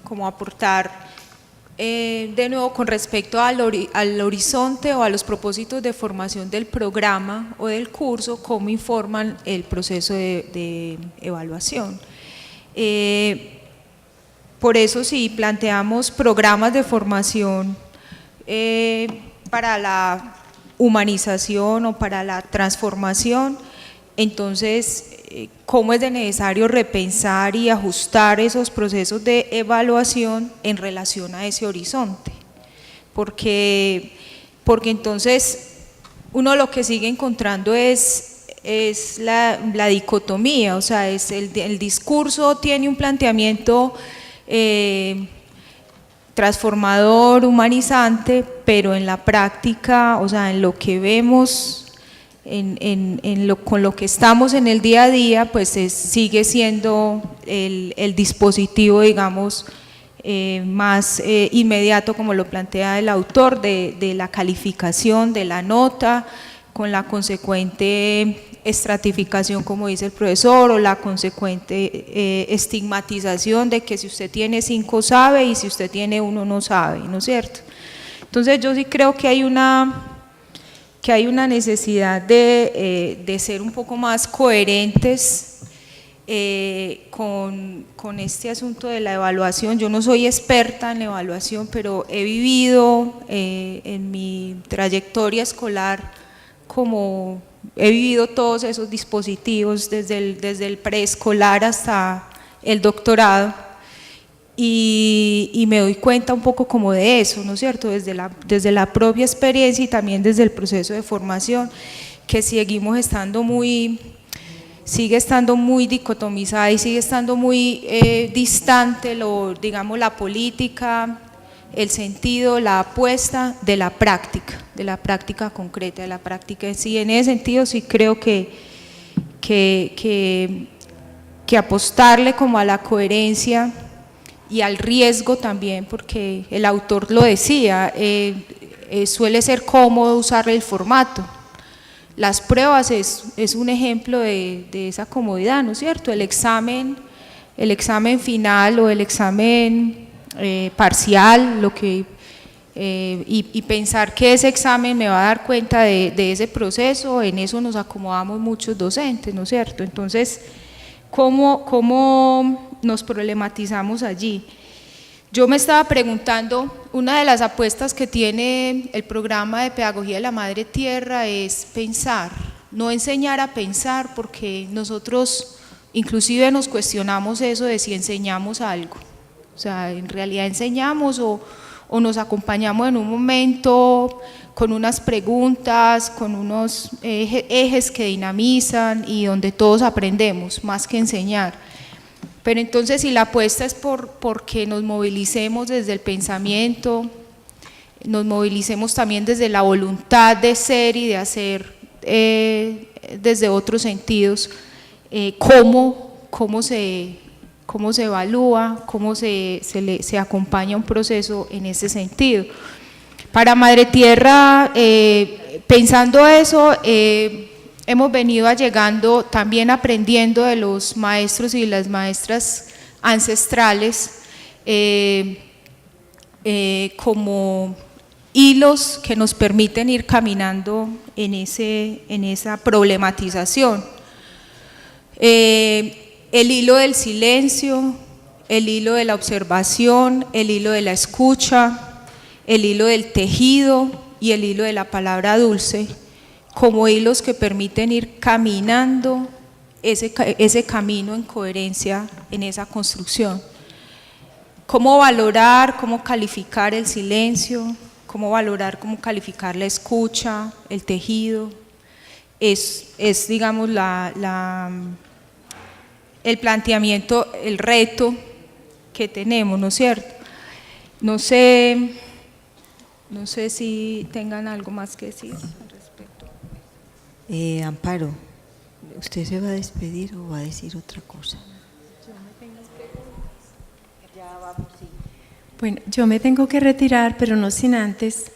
como aportar de nuevo con respecto al horizonte o a los propósitos de formación del programa o del curso, cómo informan el proceso de evaluación. Por eso si planteamos programas de formación para la humanización o para la transformación, entonces cómo es de necesario repensar y ajustar esos procesos de evaluación en relación a ese horizonte, porque entonces uno lo que sigue encontrando es la dicotomía, o sea, es el discurso tiene un planteamiento transformador, humanizante, pero en la práctica, o sea, en lo que vemos, con lo que estamos en el día a día, pues sigue siendo el dispositivo, digamos, más inmediato, como lo plantea el autor, de la calificación, de la nota, con la consecuente estratificación, como dice el profesor, o la consecuente estigmatización de que si usted tiene 5 sabe y si usted tiene 1 no sabe, ¿no es cierto? Entonces yo sí creo que hay una necesidad de ser un poco más coherentes con este asunto de la evaluación. Yo no soy experta en la evaluación, pero he vivido en mi trayectoria escolar he vivido todos esos dispositivos desde el preescolar hasta el doctorado y me doy cuenta un poco como de eso, ¿no es cierto? Desde la propia experiencia y también desde el proceso de formación, que sigue estando muy dicotomizada y sigue estando muy distante, digamos, la política, el sentido, la apuesta de la práctica concreta, de la práctica en sí. En ese sentido sí creo que apostarle como a la coherencia y al riesgo también, porque el autor lo decía, suele ser cómodo usar el formato. Las pruebas es un ejemplo de esa comodidad, ¿no es cierto? El examen final o el examen parcial, y pensar que ese examen me va a dar cuenta de ese proceso, en eso nos acomodamos muchos docentes, ¿no es cierto? Entonces, ¿cómo nos problematizamos allí? Yo me estaba preguntando, una de las apuestas que tiene el programa de Pedagogía de la Madre Tierra es pensar, no enseñar a pensar, porque nosotros inclusive nos cuestionamos eso de si enseñamos algo. O sea, en realidad enseñamos o nos acompañamos en un momento con unas preguntas, con unos ejes que dinamizan y donde todos aprendemos, más que enseñar. Pero entonces si la apuesta es porque nos movilicemos desde el pensamiento, nos movilicemos también desde la voluntad de ser y de hacer desde otros sentidos, cómo se evalúa, cómo se acompaña un proceso en ese sentido. Para Madre Tierra, pensando eso, hemos venido llegando también aprendiendo de los maestros y las maestras ancestrales como hilos que nos permiten ir caminando en esa problematización. el hilo del silencio, el hilo de la observación, el hilo de la escucha, el hilo del tejido y el hilo de la palabra dulce, como hilos que permiten ir caminando ese camino en coherencia en esa construcción. Cómo valorar, cómo calificar el silencio, cómo valorar, cómo calificar la escucha, el tejido, es digamos, el planteamiento, el reto que tenemos, ¿no es cierto? No sé si tengan algo más que decir al respecto.
Amparo, ¿usted se va a despedir o va a decir otra cosa?
Bueno, yo me tengo que retirar, pero no sin antes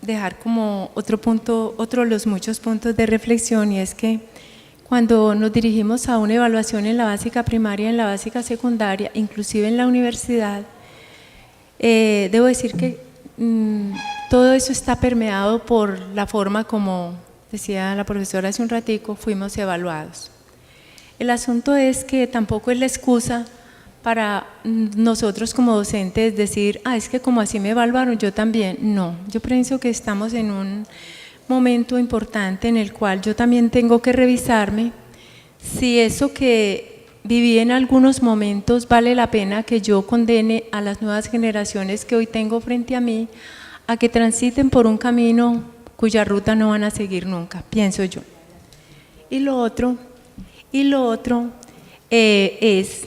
dejar como otro de los muchos puntos de reflexión, y es que cuando nos dirigimos a una evaluación en la básica primaria, en la básica secundaria, inclusive en la universidad, debo decir que todo eso está permeado por la forma como decía la profesora hace un ratico, fuimos evaluados. El asunto es que tampoco es la excusa para nosotros como docentes decir, es que como así me evaluaron, yo también. No, yo pienso que estamos en un momento importante en el cual yo también tengo que revisarme si eso que viví en algunos momentos vale la pena que yo condene a las nuevas generaciones que hoy tengo frente a mí a que transiten por un camino cuya ruta no van a seguir nunca, pienso yo. Y lo otro es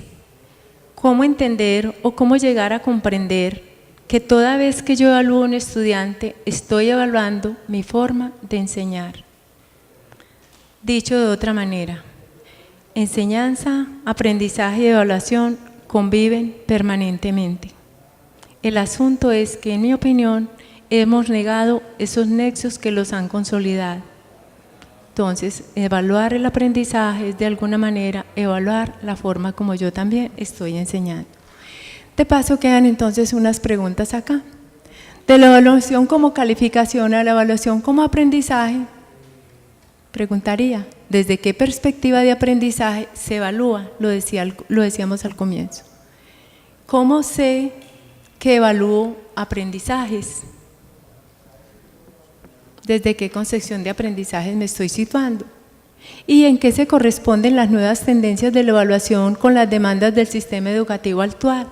cómo entender o cómo llegar a comprender que toda vez que yo evalúo a un estudiante, estoy evaluando mi forma de enseñar. Dicho de otra manera, enseñanza, aprendizaje y evaluación conviven permanentemente. El asunto es que, en mi opinión, hemos negado esos nexos que los han consolidado. Entonces, evaluar el aprendizaje es de alguna manera evaluar la forma como yo también estoy enseñando. De paso quedan entonces unas preguntas acá. De la evaluación como calificación a la evaluación como aprendizaje, preguntaría, ¿desde qué perspectiva de aprendizaje se evalúa? Lo decíamos al comienzo. ¿Cómo sé que evalúo aprendizajes? ¿Desde qué concepción de aprendizajes me estoy situando? ¿Y en qué se corresponden las nuevas tendencias de la evaluación con las demandas del sistema educativo actual?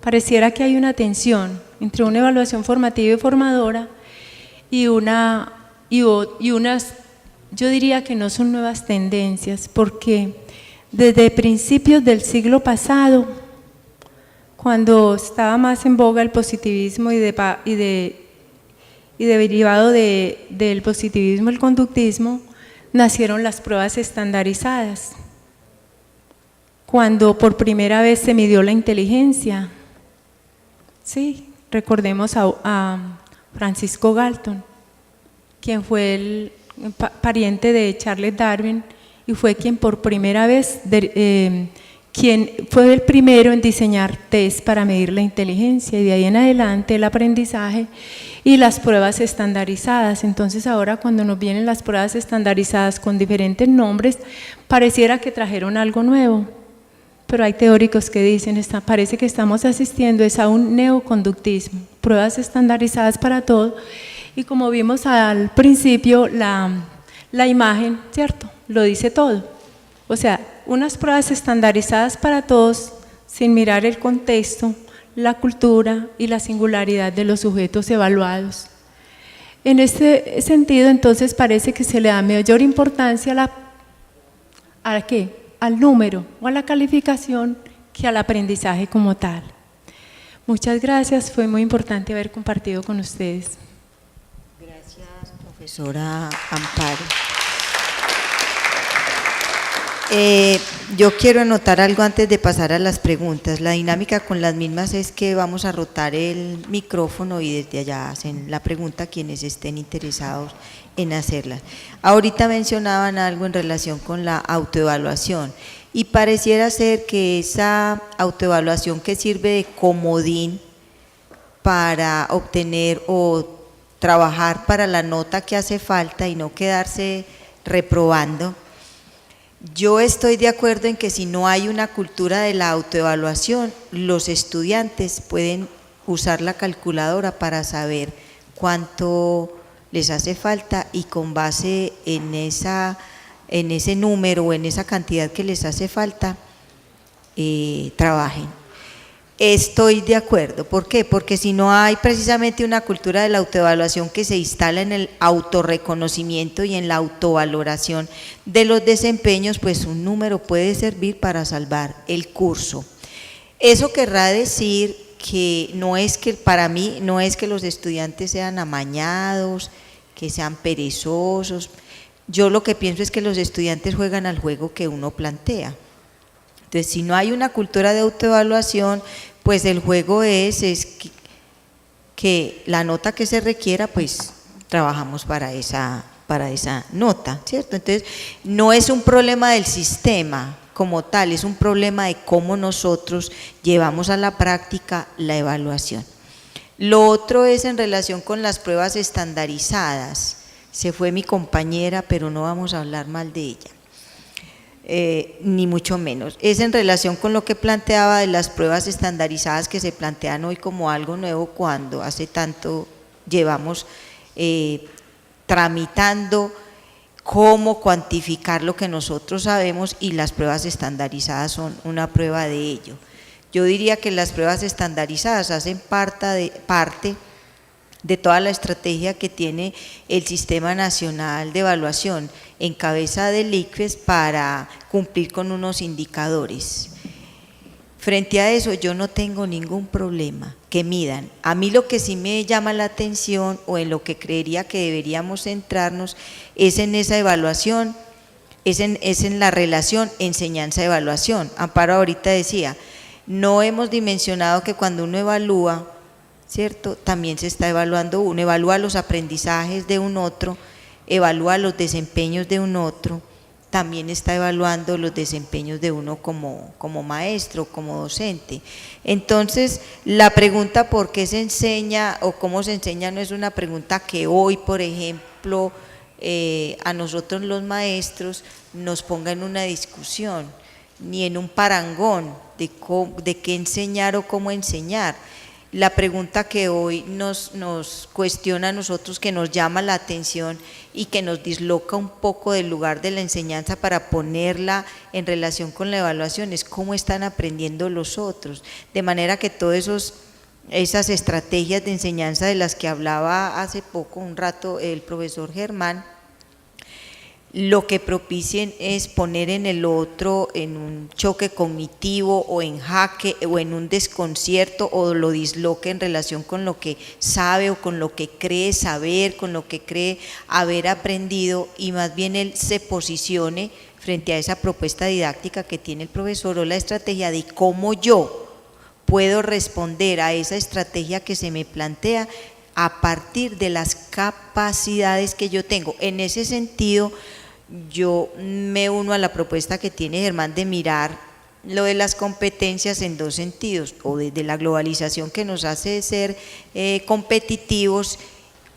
Pareciera que hay una tensión entre una evaluación formativa y formadora y unas, yo diría que no son nuevas tendencias, porque desde principios del siglo pasado, cuando estaba más en boga el positivismo y derivado del positivismo el conductismo, nacieron las pruebas estandarizadas. Cuando por primera vez se midió la inteligencia, sí, recordemos a Francisco Galton, quien fue el pariente de Charles Darwin y fue quien por primera vez, quien fue el primero en diseñar test para medir la inteligencia, y de ahí en adelante el aprendizaje y las pruebas estandarizadas. Entonces ahora cuando nos vienen las pruebas estandarizadas con diferentes nombres, pareciera que trajeron algo nuevo, pero hay teóricos que dicen, parece que estamos asistiendo a un neoconductismo, pruebas estandarizadas para todo, y como vimos al principio, la imagen, ¿cierto?, lo dice todo. O sea, unas pruebas estandarizadas para todos, sin mirar el contexto, la cultura y la singularidad de los sujetos evaluados. En este sentido, entonces, parece que se le da mayor importancia ¿a qué? Al número o a la calificación que al aprendizaje como tal. Muchas gracias, fue muy importante haber compartido con ustedes.
Gracias, profesora Amparo. Yo quiero anotar algo antes de pasar a las preguntas. La dinámica con las mismas es que vamos a rotar el micrófono y desde allá hacen la pregunta quienes estén interesados en hacerla. Ahorita mencionaban algo en relación con la autoevaluación y pareciera ser que esa autoevaluación que sirve de comodín para obtener o trabajar para la nota que hace falta y no quedarse reprobando, Yo estoy de acuerdo en que si no hay una cultura de la autoevaluación, los estudiantes pueden usar la calculadora para saber cuánto les hace falta y con base en ese número o en esa cantidad que les hace falta, trabajen. Estoy de acuerdo. ¿Por qué? Porque si no hay precisamente una cultura de la autoevaluación que se instala en el autorreconocimiento y en la autovaloración de los desempeños, pues un número puede servir para salvar el curso. Eso querrá decir que no es que, para mí, no es que los estudiantes sean amañados, que sean perezosos. Yo lo que pienso es que los estudiantes juegan al juego que uno plantea. Entonces, si no hay una cultura de autoevaluación, pues el juego es que la nota que se requiera, pues trabajamos para esa nota, ¿cierto? Entonces, no es un problema del sistema como tal, es un problema de cómo nosotros llevamos a la práctica la evaluación. Lo otro es en relación con las pruebas estandarizadas. Se fue mi compañera, pero no vamos a hablar mal de ella. Ni mucho menos. Es en relación con lo que planteaba de las pruebas estandarizadas que se plantean hoy como algo nuevo cuando hace tanto llevamos tramitando cómo cuantificar lo que nosotros sabemos y las pruebas estandarizadas son una prueba de ello. Yo diría que las pruebas estandarizadas hacen parte de toda la estrategia que tiene el Sistema Nacional de Evaluación en cabeza del ICFES para cumplir con unos indicadores. Frente a eso yo no tengo ningún problema que midan. A mí lo que sí me llama la atención o en lo que creería que deberíamos centrarnos es en esa evaluación, es en la relación enseñanza-evaluación. Amparo ahorita decía, no hemos dimensionado que cuando uno evalúa, ¿cierto? También se está evaluando uno, evalúa los aprendizajes de un otro, evalúa los desempeños de un otro, también está evaluando los desempeños de uno como maestro, como docente. Entonces, la pregunta por qué se enseña o cómo se enseña no es una pregunta que hoy, por ejemplo, a nosotros los maestros nos ponga en una discusión, ni en un parangón de qué enseñar o cómo enseñar. La pregunta que hoy nos cuestiona a nosotros, que nos llama la atención y que nos disloca un poco del lugar de la enseñanza para ponerla en relación con la evaluación, es cómo están aprendiendo los otros, de manera que todas esas estrategias de enseñanza de las que hablaba hace poco, un rato, el profesor Germán, lo que propicien es poner en el otro en un choque cognitivo o en jaque o en un desconcierto o lo disloque en relación con lo que sabe o con lo que cree saber, con lo que cree haber aprendido, y más bien él se posicione frente a esa propuesta didáctica que tiene el profesor o la estrategia de cómo yo puedo responder a esa estrategia que se me plantea a partir de las capacidades que yo tengo. En ese sentido, yo me uno a la propuesta que tiene Germán de mirar lo de las competencias en dos sentidos, o desde la globalización que nos hace ser competitivos,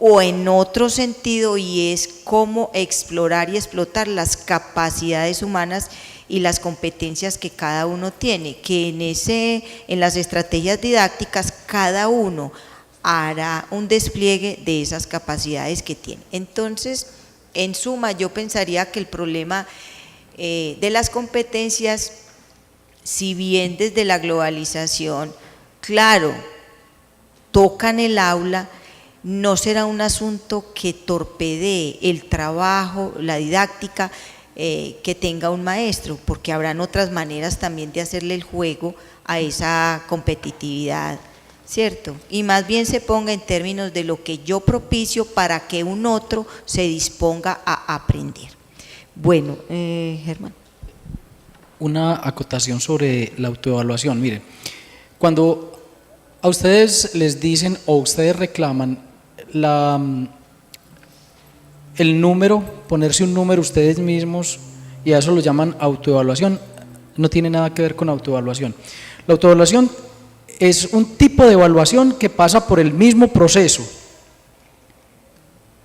o en otro sentido, y es cómo explorar y explotar las capacidades humanas y las competencias que cada uno tiene, que en las estrategias didácticas cada uno hará un despliegue de esas capacidades que tiene. Entonces, en suma, yo pensaría que el problema de las competencias, si bien desde la globalización, claro, tocan el aula, no será un asunto que torpedee el trabajo, la didáctica que tenga un maestro, porque habrán otras maneras también de hacerle el juego a esa competitividad, ¿cierto? Y más bien se ponga en términos de lo que yo propicio para que un otro se disponga a aprender. Bueno, Germán.
Una acotación sobre la autoevaluación. Miren, cuando a ustedes les dicen o ustedes reclaman el número, ponerse un número ustedes mismos, y a eso lo llaman autoevaluación, no tiene nada que ver con autoevaluación. La autoevaluación es un tipo de evaluación que pasa por el mismo proceso.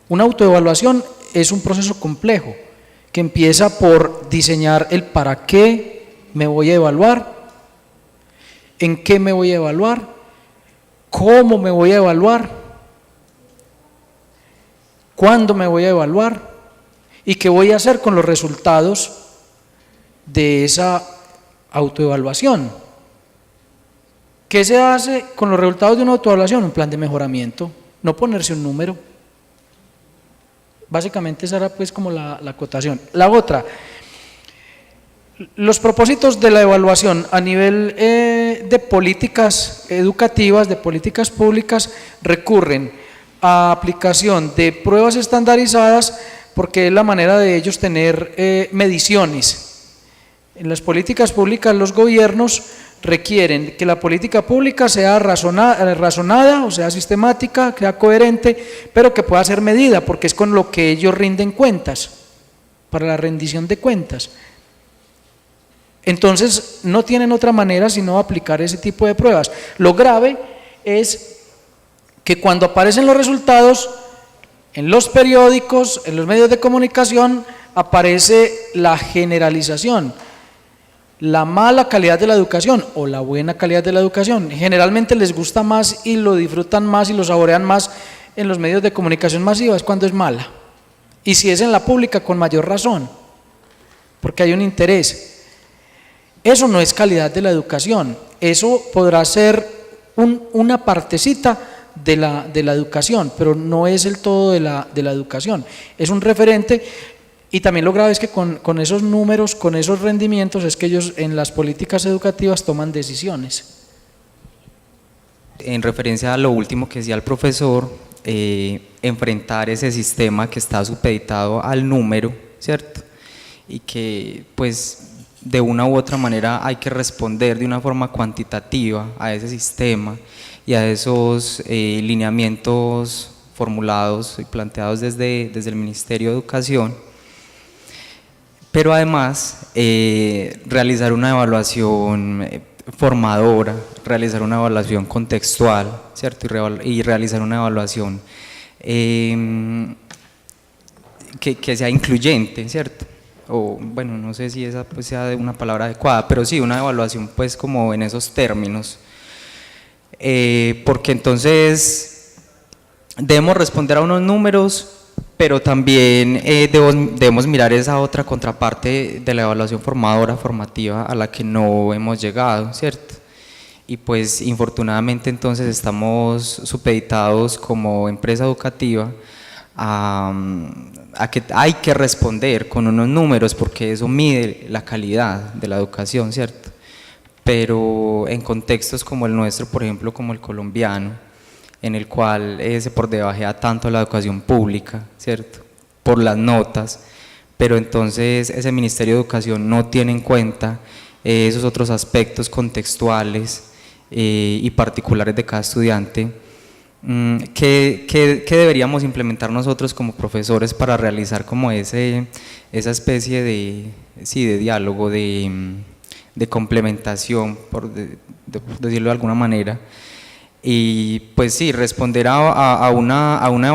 Una autoevaluación es un proceso complejo que empieza por diseñar el para qué me voy a evaluar, en qué me voy a evaluar, cómo me voy a evaluar, cuándo me voy a evaluar y qué voy a hacer con los resultados de esa autoevaluación. ¿Qué se hace con los resultados de una autoevaluación? Un plan de mejoramiento, no ponerse un número. Básicamente esa era pues como la acotación. La otra, los propósitos de la evaluación a nivel de políticas educativas, de políticas públicas, recurren a aplicación de pruebas estandarizadas porque es la manera de ellos tener mediciones. En las políticas públicas los gobiernos requieren que la política pública sea razonada, o sea sistemática, que sea coherente, pero que pueda ser medida, porque es con lo que ellos rinden cuentas, para la rendición de cuentas. Entonces no tienen otra manera sino aplicar ese tipo de pruebas. Lo grave es que cuando aparecen los resultados, en los periódicos, en los medios de comunicación, aparece la generalización. La mala calidad de la educación o la buena calidad de la educación. Generalmente les gusta más y lo disfrutan más y lo saborean más en los medios de comunicación masivas cuando es mala. Y si es en la pública, con mayor razón, porque hay un interés. Eso no es calidad de la educación, eso podrá ser una partecita de la educación, pero no es el todo de la educación, es un referente. Y también lo grave es que con esos números, con esos rendimientos, es que ellos en las políticas educativas toman decisiones.
En referencia a lo último que decía el profesor, enfrentar ese sistema que está supeditado al número, ¿cierto? Y que pues de una u otra manera hay que responder de una forma cuantitativa a ese sistema y a esos lineamientos formulados y planteados desde el Ministerio de Educación. Pero además realizar una evaluación formadora, realizar una evaluación contextual, ¿cierto? Y realizar una evaluación que sea incluyente, ¿cierto? O bueno, no sé si esa pues sea una palabra adecuada, pero sí una evaluación pues como en esos términos, porque entonces debemos responder a unos números, pero también debemos mirar esa otra contraparte de la evaluación formadora, formativa, a la que no hemos llegado, ¿cierto? Y pues infortunadamente entonces estamos supeditados como empresa educativa a que hay que responder con unos números porque eso mide la calidad de la educación, ¿cierto? Pero en contextos como el nuestro, por ejemplo, como el colombiano, en el cual se pordebajea tanto la educación pública, ¿cierto? Por las notas, pero entonces ese Ministerio de Educación no tiene en cuenta esos otros aspectos contextuales y particulares de cada estudiante que deberíamos implementar nosotros como profesores para realizar como esa especie de diálogo, de complementación, por decirlo de alguna manera. Y pues sí, responder a una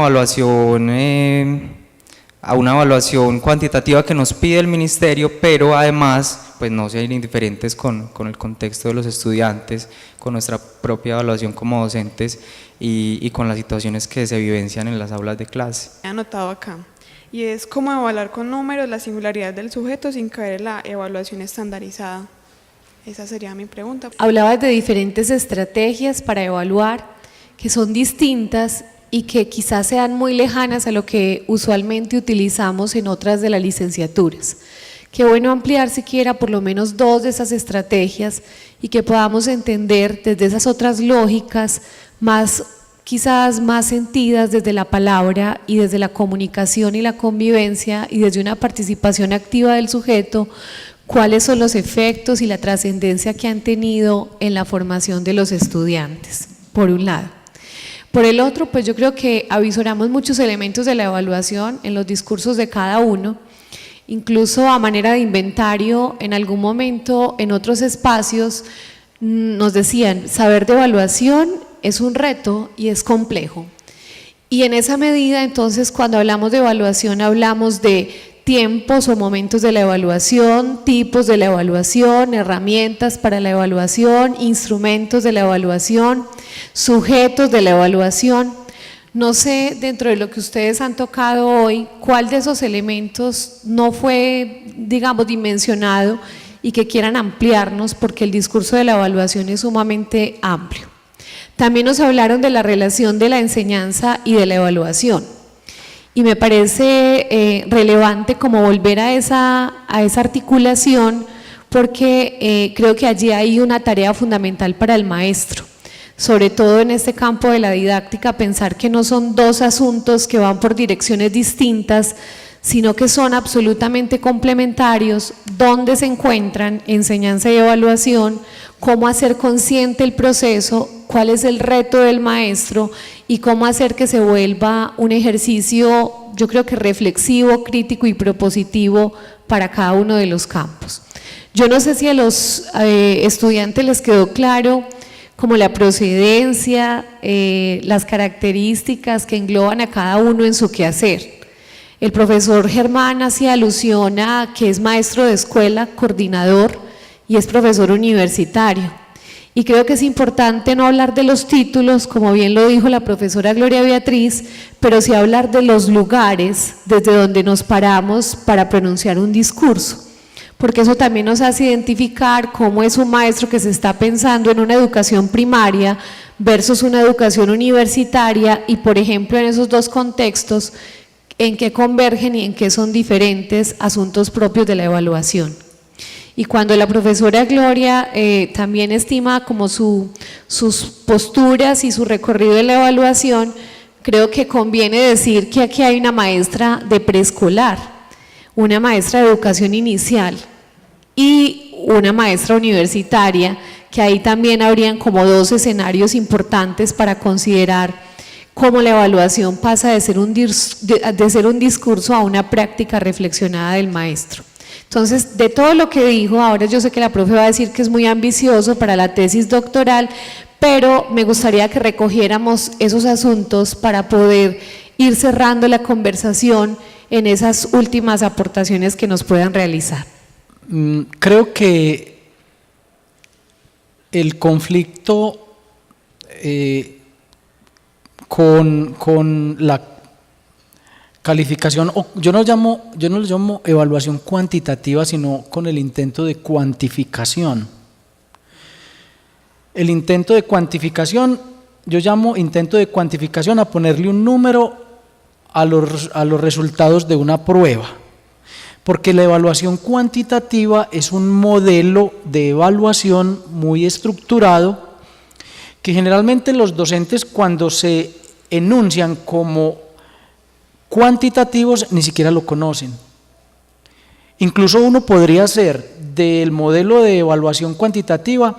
evaluación cuantitativa que nos pide el ministerio, pero además pues no ser indiferentes con el contexto de los estudiantes, con nuestra propia evaluación como docentes y con las situaciones que se vivencian en las aulas de clase.
He anotado acá, y es cómo evaluar con números la singularidad del sujeto sin caer en la evaluación estandarizada. Esa sería mi pregunta.
Hablabas de diferentes estrategias para evaluar que son distintas y que quizás sean muy lejanas a lo que usualmente utilizamos en otras de las licenciaturas. Qué bueno ampliar siquiera por lo menos 2 de esas estrategias y que podamos entender desde esas otras lógicas quizás más sentidas desde la palabra y desde la comunicación y la convivencia y desde una participación activa del sujeto, cuáles son los efectos y la trascendencia que han tenido en la formación de los estudiantes, por un lado. Por el otro, pues yo creo que avisoramos muchos elementos de la evaluación en los discursos de cada uno, incluso a manera de inventario, en algún momento en otros espacios nos decían, saber de evaluación es un reto y es complejo. Y en esa medida, entonces, cuando hablamos de evaluación, hablamos de tiempos o momentos de la evaluación, tipos de la evaluación, herramientas para la evaluación, instrumentos de la evaluación, sujetos de la evaluación. No sé, dentro de lo que ustedes han tocado hoy, cuál de esos elementos no fue, digamos, dimensionado y que quieran ampliarnos, porque el discurso de la evaluación es sumamente amplio. También nos hablaron de la relación de la enseñanza y de la evaluación. Y me parece relevante como volver a esa articulación, porque creo que allí hay una tarea fundamental para el maestro, sobre todo en este campo de la didáctica, pensar que no son dos asuntos que van por direcciones distintas, sino que son absolutamente complementarios, dónde se encuentran enseñanza y evaluación, cómo hacer consciente el proceso, cuál es el reto del maestro y cómo hacer que se vuelva un ejercicio, yo creo que reflexivo, crítico y propositivo para cada uno de los campos. Yo no sé si a los estudiantes les quedó claro como la procedencia, las características que engloban a cada uno en su quehacer. El profesor Germán hacía alusión a que es maestro de escuela, coordinador y es profesor universitario. Y creo que es importante no hablar de los títulos, como bien lo dijo la profesora Gloria Beatriz, pero sí hablar de los lugares desde donde nos paramos para pronunciar un discurso, porque eso también nos hace identificar cómo es un maestro que se está pensando en una educación primaria versus una educación universitaria y, por ejemplo, en esos dos contextos, en qué convergen y en qué son diferentes asuntos propios de la evaluación. Y cuando la profesora Gloria también estima como sus posturas y su recorrido de la evaluación, creo que conviene decir que aquí hay una maestra de preescolar, una maestra de educación inicial y una maestra universitaria, que ahí también habrían como dos escenarios importantes para considerar cómo la evaluación pasa de ser un discurso a una práctica reflexionada del maestro. Entonces, de todo lo que dijo, ahora yo sé que la profe va a decir que es muy ambicioso para la tesis doctoral, pero me gustaría que recogiéramos esos asuntos para poder ir cerrando la conversación en esas últimas aportaciones que nos puedan realizar.
Creo que el conflicto con la calificación, yo no lo llamo evaluación cuantitativa, sino con el intento de cuantificación. El intento de cuantificación, yo llamo intento de cuantificación a ponerle un número a los resultados de una prueba, porque la evaluación cuantitativa es un modelo de evaluación muy estructurado que generalmente los docentes, cuando se enuncian como cuantitativos, ni siquiera lo conocen. Incluso uno podría hacer del modelo de evaluación cuantitativa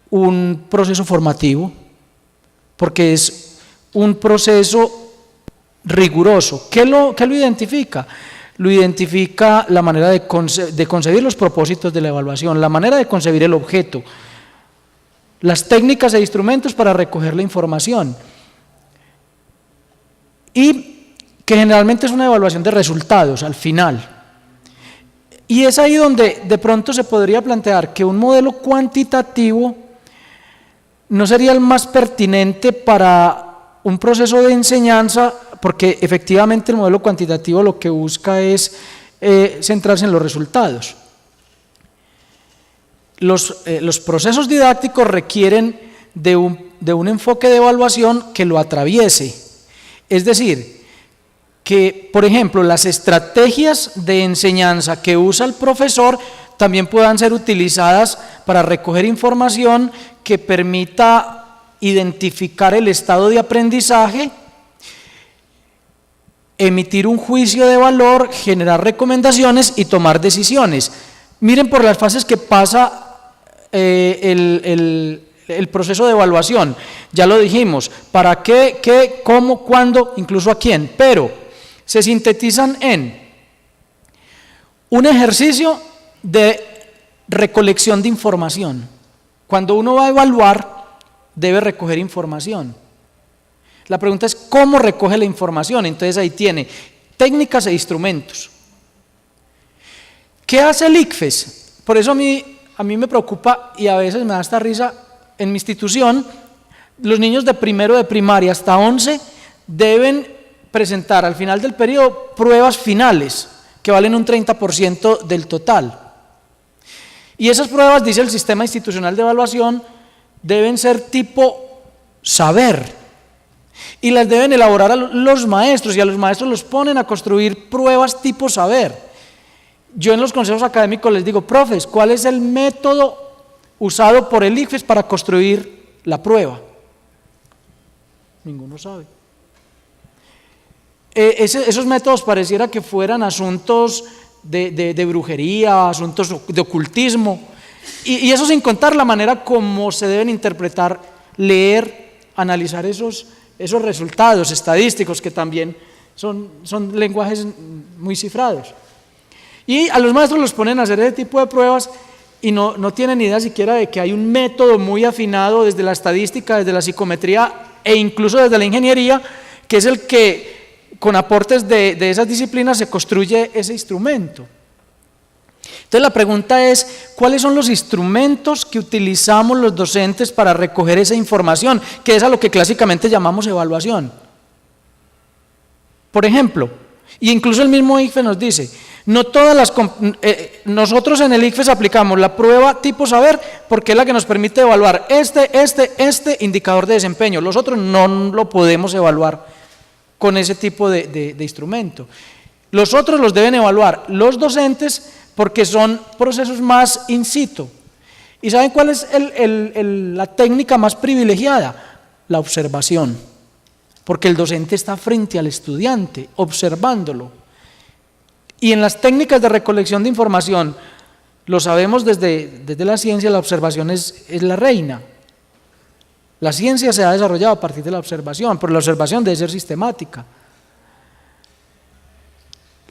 un proceso formativo, porque es un proceso riguroso. ¿Qué lo identifica? Lo identifica la manera de concebir los propósitos de la evaluación, la manera de concebir el objeto, las técnicas e instrumentos para recoger la información, y que generalmente es una evaluación de resultados al final. Y es ahí donde de pronto se podría plantear que un modelo cuantitativo no sería el más pertinente para un proceso de enseñanza, porque efectivamente el modelo cuantitativo lo que busca es centrarse en los resultados. Los procesos didácticos requieren de un enfoque de evaluación que lo atraviese, es decir, que, por ejemplo, las estrategias de enseñanza que usa el profesor también puedan ser utilizadas para recoger información que permita identificar el estado de aprendizaje, emitir un juicio de valor, generar recomendaciones y tomar decisiones. Miren por las fases que pasa el proceso de evaluación. Ya lo dijimos, para qué, cómo, cuándo, incluso a quién, pero se sintetizan en un ejercicio de recolección de información. Cuando uno va a evaluar, debe recoger información. La pregunta es ¿cómo recoge la información? Entonces ahí tiene técnicas e instrumentos. ¿Qué hace el ICFES? Por eso a mí me preocupa y a veces me da esta risa. En mi institución, los niños de primero de primaria hasta 11 deben presentar al final del periodo pruebas finales que valen un 30% del total. Y esas pruebas, dice el sistema institucional de evaluación, deben ser tipo saber. Y las deben elaborar a los maestros, y a los maestros los ponen a construir pruebas tipo saber. Yo en los consejos académicos les digo, profes, ¿cuál es el método usado por el ICFES para construir la prueba? Ninguno sabe. Esos métodos pareciera que fueran asuntos de brujería, asuntos de ocultismo, y eso sin contar la manera como se deben interpretar, leer, analizar esos resultados estadísticos que también son lenguajes muy cifrados. Y a los maestros los ponen a hacer ese tipo de pruebas y no tienen idea siquiera de que hay un método muy afinado desde la estadística, desde la psicometría e incluso desde la ingeniería, que es el que con aportes de esas disciplinas se construye ese instrumento. Entonces la pregunta es, ¿cuáles son los instrumentos que utilizamos los docentes para recoger esa información? Que es a lo que clásicamente llamamos evaluación. Por ejemplo, y incluso el mismo ICFES nos dice, no todas nosotros en el ICFES aplicamos la prueba tipo saber porque es la que nos permite evaluar este indicador de desempeño. Los otros no lo podemos evaluar con ese tipo de instrumento. Los otros los deben evaluar los docentes porque son procesos más in situ. ¿Y saben cuál es la técnica más privilegiada? La observación, porque el docente está frente al estudiante, observándolo. Y en las técnicas de recolección de información, lo sabemos desde la ciencia, la observación es la reina. La ciencia se ha desarrollado a partir de la observación, pero la observación debe ser sistemática.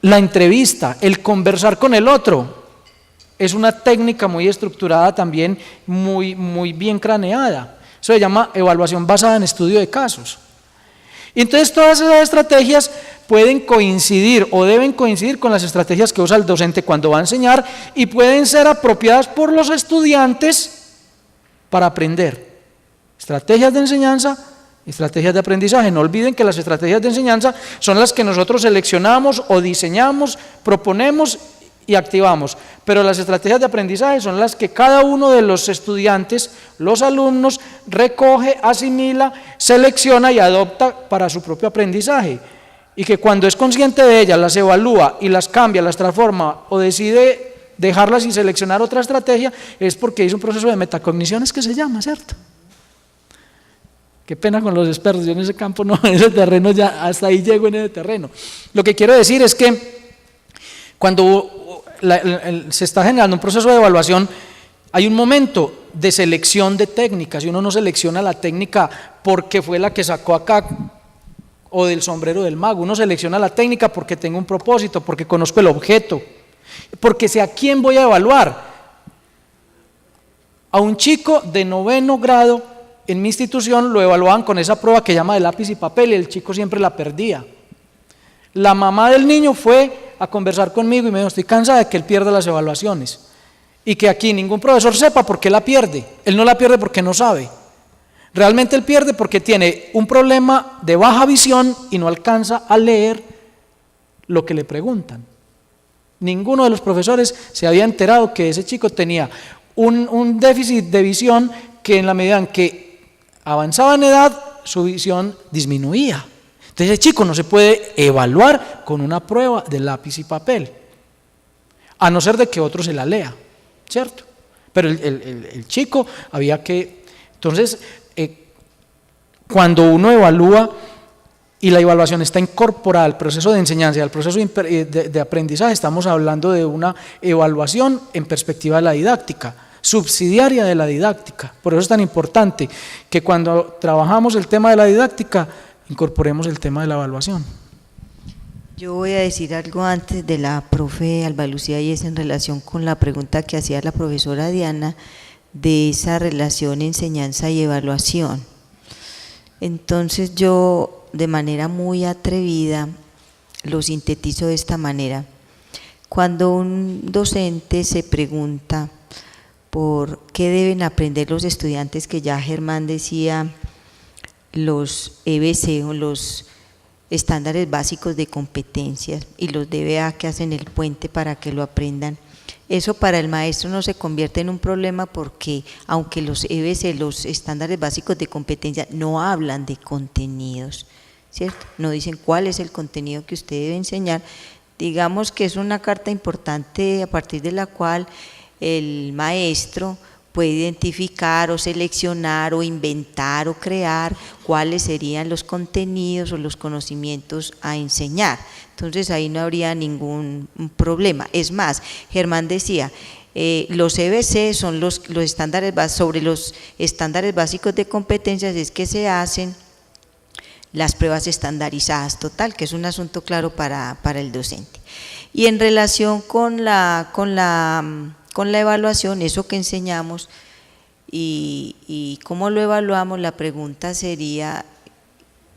La entrevista, el conversar con el otro, es una técnica muy estructurada también, muy bien craneada. Eso se llama evaluación basada en estudio de casos. Y entonces todas esas estrategias pueden coincidir o deben coincidir con las estrategias que usa el docente cuando va a enseñar y pueden ser apropiadas por los estudiantes para aprender. Estrategias de enseñanza, estrategias de aprendizaje. No olviden que las estrategias de enseñanza son las que nosotros seleccionamos o diseñamos, proponemos y activamos, pero las estrategias de aprendizaje son las que cada uno de los estudiantes, los alumnos, recoge, asimila, selecciona y adopta para su propio aprendizaje, y que cuando es consciente de ellas, las evalúa y las cambia, las transforma o decide dejarlas y seleccionar otra estrategia, es porque hizo un proceso de metacogniciones que se llama, ¿cierto? Qué pena con los expertos, yo en ese campo no, en ese terreno ya, hasta ahí llego en ese terreno. Lo que quiero decir es que cuando se está generando un proceso de evaluación, hay un momento de selección de técnicas y uno no selecciona la técnica porque fue la que sacó acá o del sombrero del mago, uno selecciona la técnica porque tengo un propósito, porque conozco el objeto, porque sé a quién voy a evaluar. A un chico de 9º grado en mi institución lo evaluaban con esa prueba que llama de lápiz y papel y el chico siempre la perdía. La mamá del niño fue a conversar conmigo y me dijo, estoy cansada de que él pierda las evaluaciones y que aquí ningún profesor sepa por qué la pierde. Él no la pierde porque no sabe. Realmente él pierde porque tiene un problema de baja visión y no alcanza a leer lo que le preguntan. Ninguno de los profesores se había enterado que ese chico tenía un déficit de visión que en la medida en que avanzaba en edad, su visión disminuía. Entonces el chico no se puede evaluar con una prueba de lápiz y papel, a no ser de que otro se la lea, ¿cierto? Pero el chico había que... Entonces, cuando uno evalúa y la evaluación está incorporada al proceso de enseñanza y al proceso de aprendizaje, estamos hablando de una evaluación en perspectiva de la didáctica, subsidiaria de la didáctica. Por eso es tan importante que cuando trabajamos el tema de la didáctica, incorporemos el tema de la evaluación.
Yo voy a decir algo antes de la profe Alba Lucía y es en relación con la pregunta que hacía la profesora Diana de esa relación enseñanza y evaluación. Entonces yo de manera muy atrevida lo sintetizo de esta manera. Cuando un docente se pregunta por qué deben aprender los estudiantes, que ya Germán decía, los EBC o los estándares básicos de competencias y los DBA que hacen el puente para que lo aprendan, eso para el maestro no se convierte en un problema porque aunque los EBC, los estándares básicos de competencia, no hablan de contenidos, ¿cierto? No dicen cuál es el contenido que usted debe enseñar, digamos que es una carta importante a partir de la cual el maestro puede identificar o seleccionar o inventar o crear cuáles serían los contenidos o los conocimientos a enseñar. Entonces ahí no habría ningún problema. Es más, Germán decía, los EBC son los estándares, sobre los estándares básicos de competencias es que se hacen las pruebas estandarizadas, total, que es un asunto claro para el docente. Y en relación con la evaluación, eso que enseñamos y cómo lo evaluamos, la pregunta sería,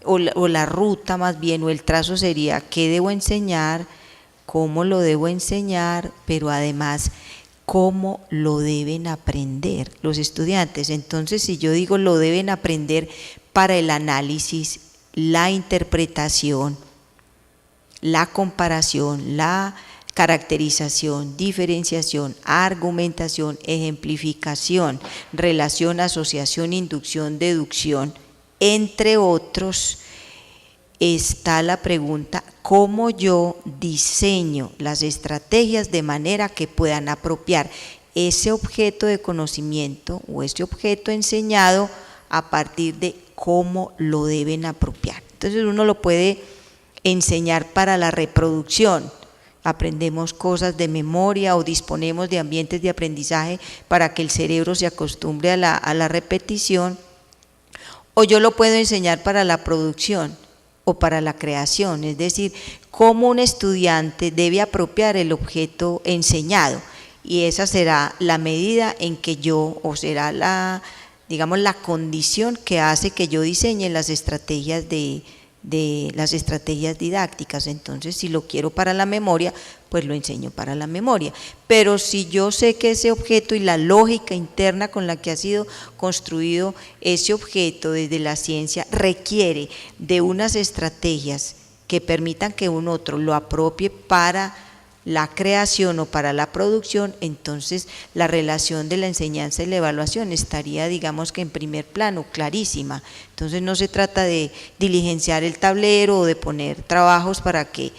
o la ruta más bien, o el trazo sería, ¿qué debo enseñar? ¿Cómo lo debo enseñar? Pero además, ¿cómo lo deben aprender los estudiantes? Entonces, si yo digo lo deben aprender para el análisis, la interpretación, la comparación, la caracterización, diferenciación, argumentación, ejemplificación, relación, asociación, inducción, deducción, entre otros, está la pregunta, ¿cómo yo diseño las estrategias de manera que puedan apropiar ese objeto de conocimiento o ese objeto enseñado a partir de cómo lo deben apropiar? Entonces uno lo puede enseñar para la reproducción, aprendemos cosas de memoria o disponemos de ambientes de aprendizaje para que el cerebro se acostumbre a la repetición, o yo lo puedo enseñar para la producción o para la creación, es decir, cómo un estudiante debe apropiar el objeto enseñado, y esa será la medida en que yo, o será la, digamos, la condición que hace que yo diseñe las estrategias las estrategias didácticas. Entonces, si lo quiero para la memoria, pues lo enseño para la memoria, pero si yo sé que ese objeto y la lógica interna con la que ha sido construido ese objeto desde la ciencia requiere de unas estrategias que permitan que un otro lo apropie para la creación o para la producción, entonces la relación de la enseñanza y la evaluación estaría, digamos que en primer plano, clarísima. Entonces no se trata de diligenciar el tablero o de poner trabajos para que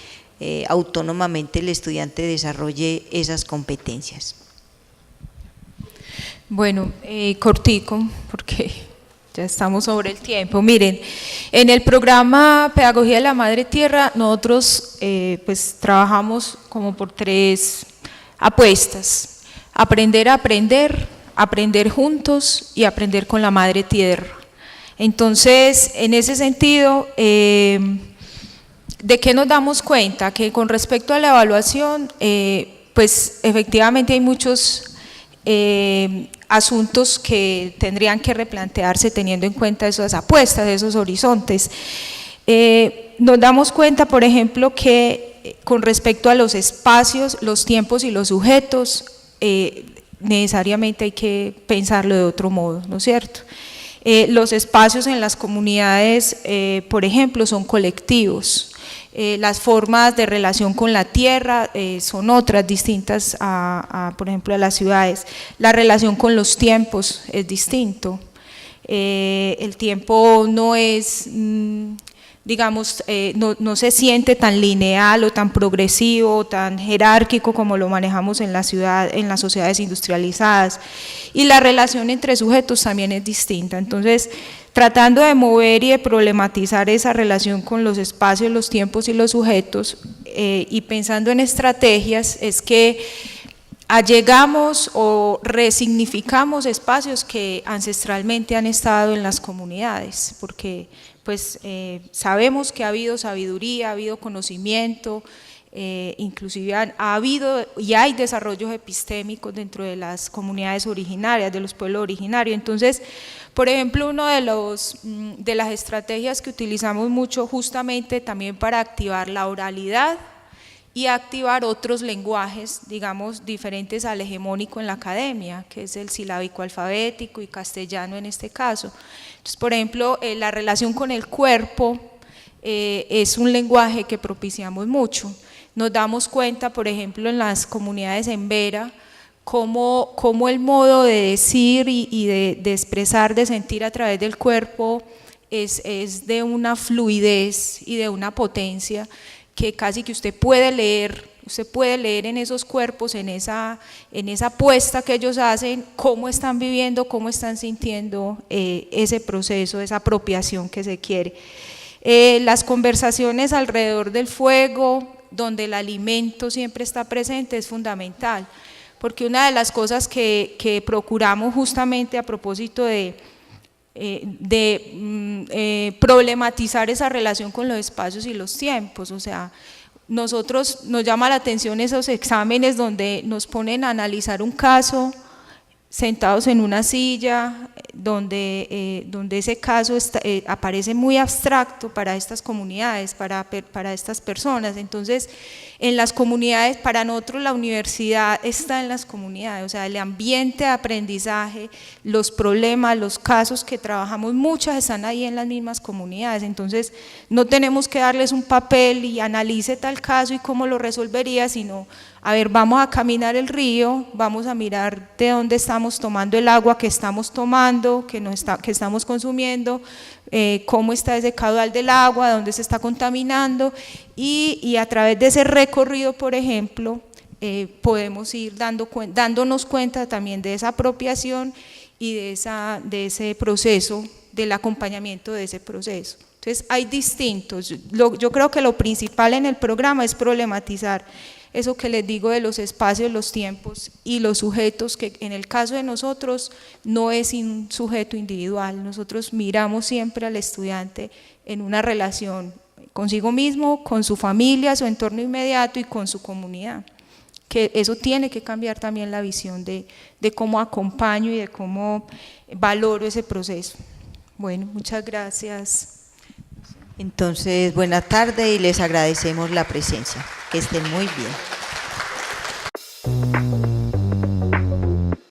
autónomamente el estudiante desarrolle esas competencias.
Bueno, cortico, porque ya estamos sobre el tiempo. Miren, en el programa Pedagogía de la Madre Tierra nosotros pues trabajamos como por 3 apuestas: aprender a aprender, aprender juntos y aprender con la Madre Tierra. Entonces, en ese sentido, ¿de qué nos damos cuenta? Que con respecto a la evaluación, pues efectivamente hay muchos asuntos que tendrían que replantearse teniendo en cuenta esas apuestas, esos horizontes. Nos damos cuenta, por ejemplo, que con respecto a los espacios, los tiempos y los sujetos, necesariamente hay que pensarlo de otro modo, ¿no es cierto? Los espacios en las comunidades, por ejemplo, son colectivos. Las formas de relación con la tierra son otras, distintas por ejemplo, a las ciudades. La relación con los tiempos es distinto. El tiempo no es, digamos, no se siente tan lineal o tan progresivo o tan jerárquico como lo manejamos en la ciudad, en las sociedades industrializadas. Y la relación entre sujetos también es distinta. Entonces, tratando de mover y de problematizar esa relación con los espacios, los tiempos y los sujetos, y pensando en estrategias, es que allegamos o resignificamos espacios que ancestralmente han estado en las comunidades, porque pues sabemos que ha habido sabiduría, ha habido conocimiento, inclusive ha habido y hay desarrollos epistémicos dentro de las comunidades originarias, de los pueblos originarios. Entonces, por ejemplo, uno de las estrategias que utilizamos mucho justamente también para activar la oralidad y activar otros lenguajes, digamos, diferentes al hegemónico en la academia, que es el silábico alfabético y castellano en este caso. Entonces, por ejemplo, la relación con el cuerpo es un lenguaje que propiciamos mucho. Nos damos cuenta, por ejemplo, en las comunidades en Vera, cómo el modo de decir y de expresar, de sentir a través del cuerpo es de una fluidez y de una potencia que casi que usted puede leer en esos cuerpos, en esa apuesta que ellos hacen, cómo están viviendo, cómo están sintiendo ese proceso, esa apropiación que se quiere. Las conversaciones alrededor del fuego, donde el alimento siempre está presente, es fundamental, porque una de las cosas que procuramos justamente a propósito de problematizar esa relación con los espacios y los tiempos, o sea, nos llama la atención esos exámenes donde nos ponen a analizar un caso sentados en una silla, donde ese caso aparece muy abstracto para estas comunidades, para estas personas. Entonces, en las comunidades, para nosotros la universidad está en las comunidades, o sea, el ambiente de aprendizaje, los problemas, los casos que trabajamos, muchas están ahí en las mismas comunidades. Entonces, no tenemos que darles un papel y analice tal caso y cómo lo resolvería, sino, a ver, vamos a caminar el río, vamos a mirar de dónde estamos tomando el agua que estamos tomando, que estamos consumiendo, cómo está ese caudal del agua, dónde se está contaminando, y a través de ese recorrido, por ejemplo, podemos ir dándonos cuenta también de esa apropiación y de ese proceso, del acompañamiento de ese proceso. Entonces hay distintos, yo creo que lo principal en el programa es problematizar eso que les digo de los espacios, los tiempos y los sujetos, que en el caso de nosotros no es un sujeto individual, nosotros miramos siempre al estudiante en una relación consigo mismo, con su familia, su entorno inmediato y con su comunidad, que eso tiene que cambiar también la visión de cómo acompaño y de cómo valoro ese proceso. Bueno, muchas gracias.
Entonces, buena tarde y les agradecemos la presencia. Que estén muy bien.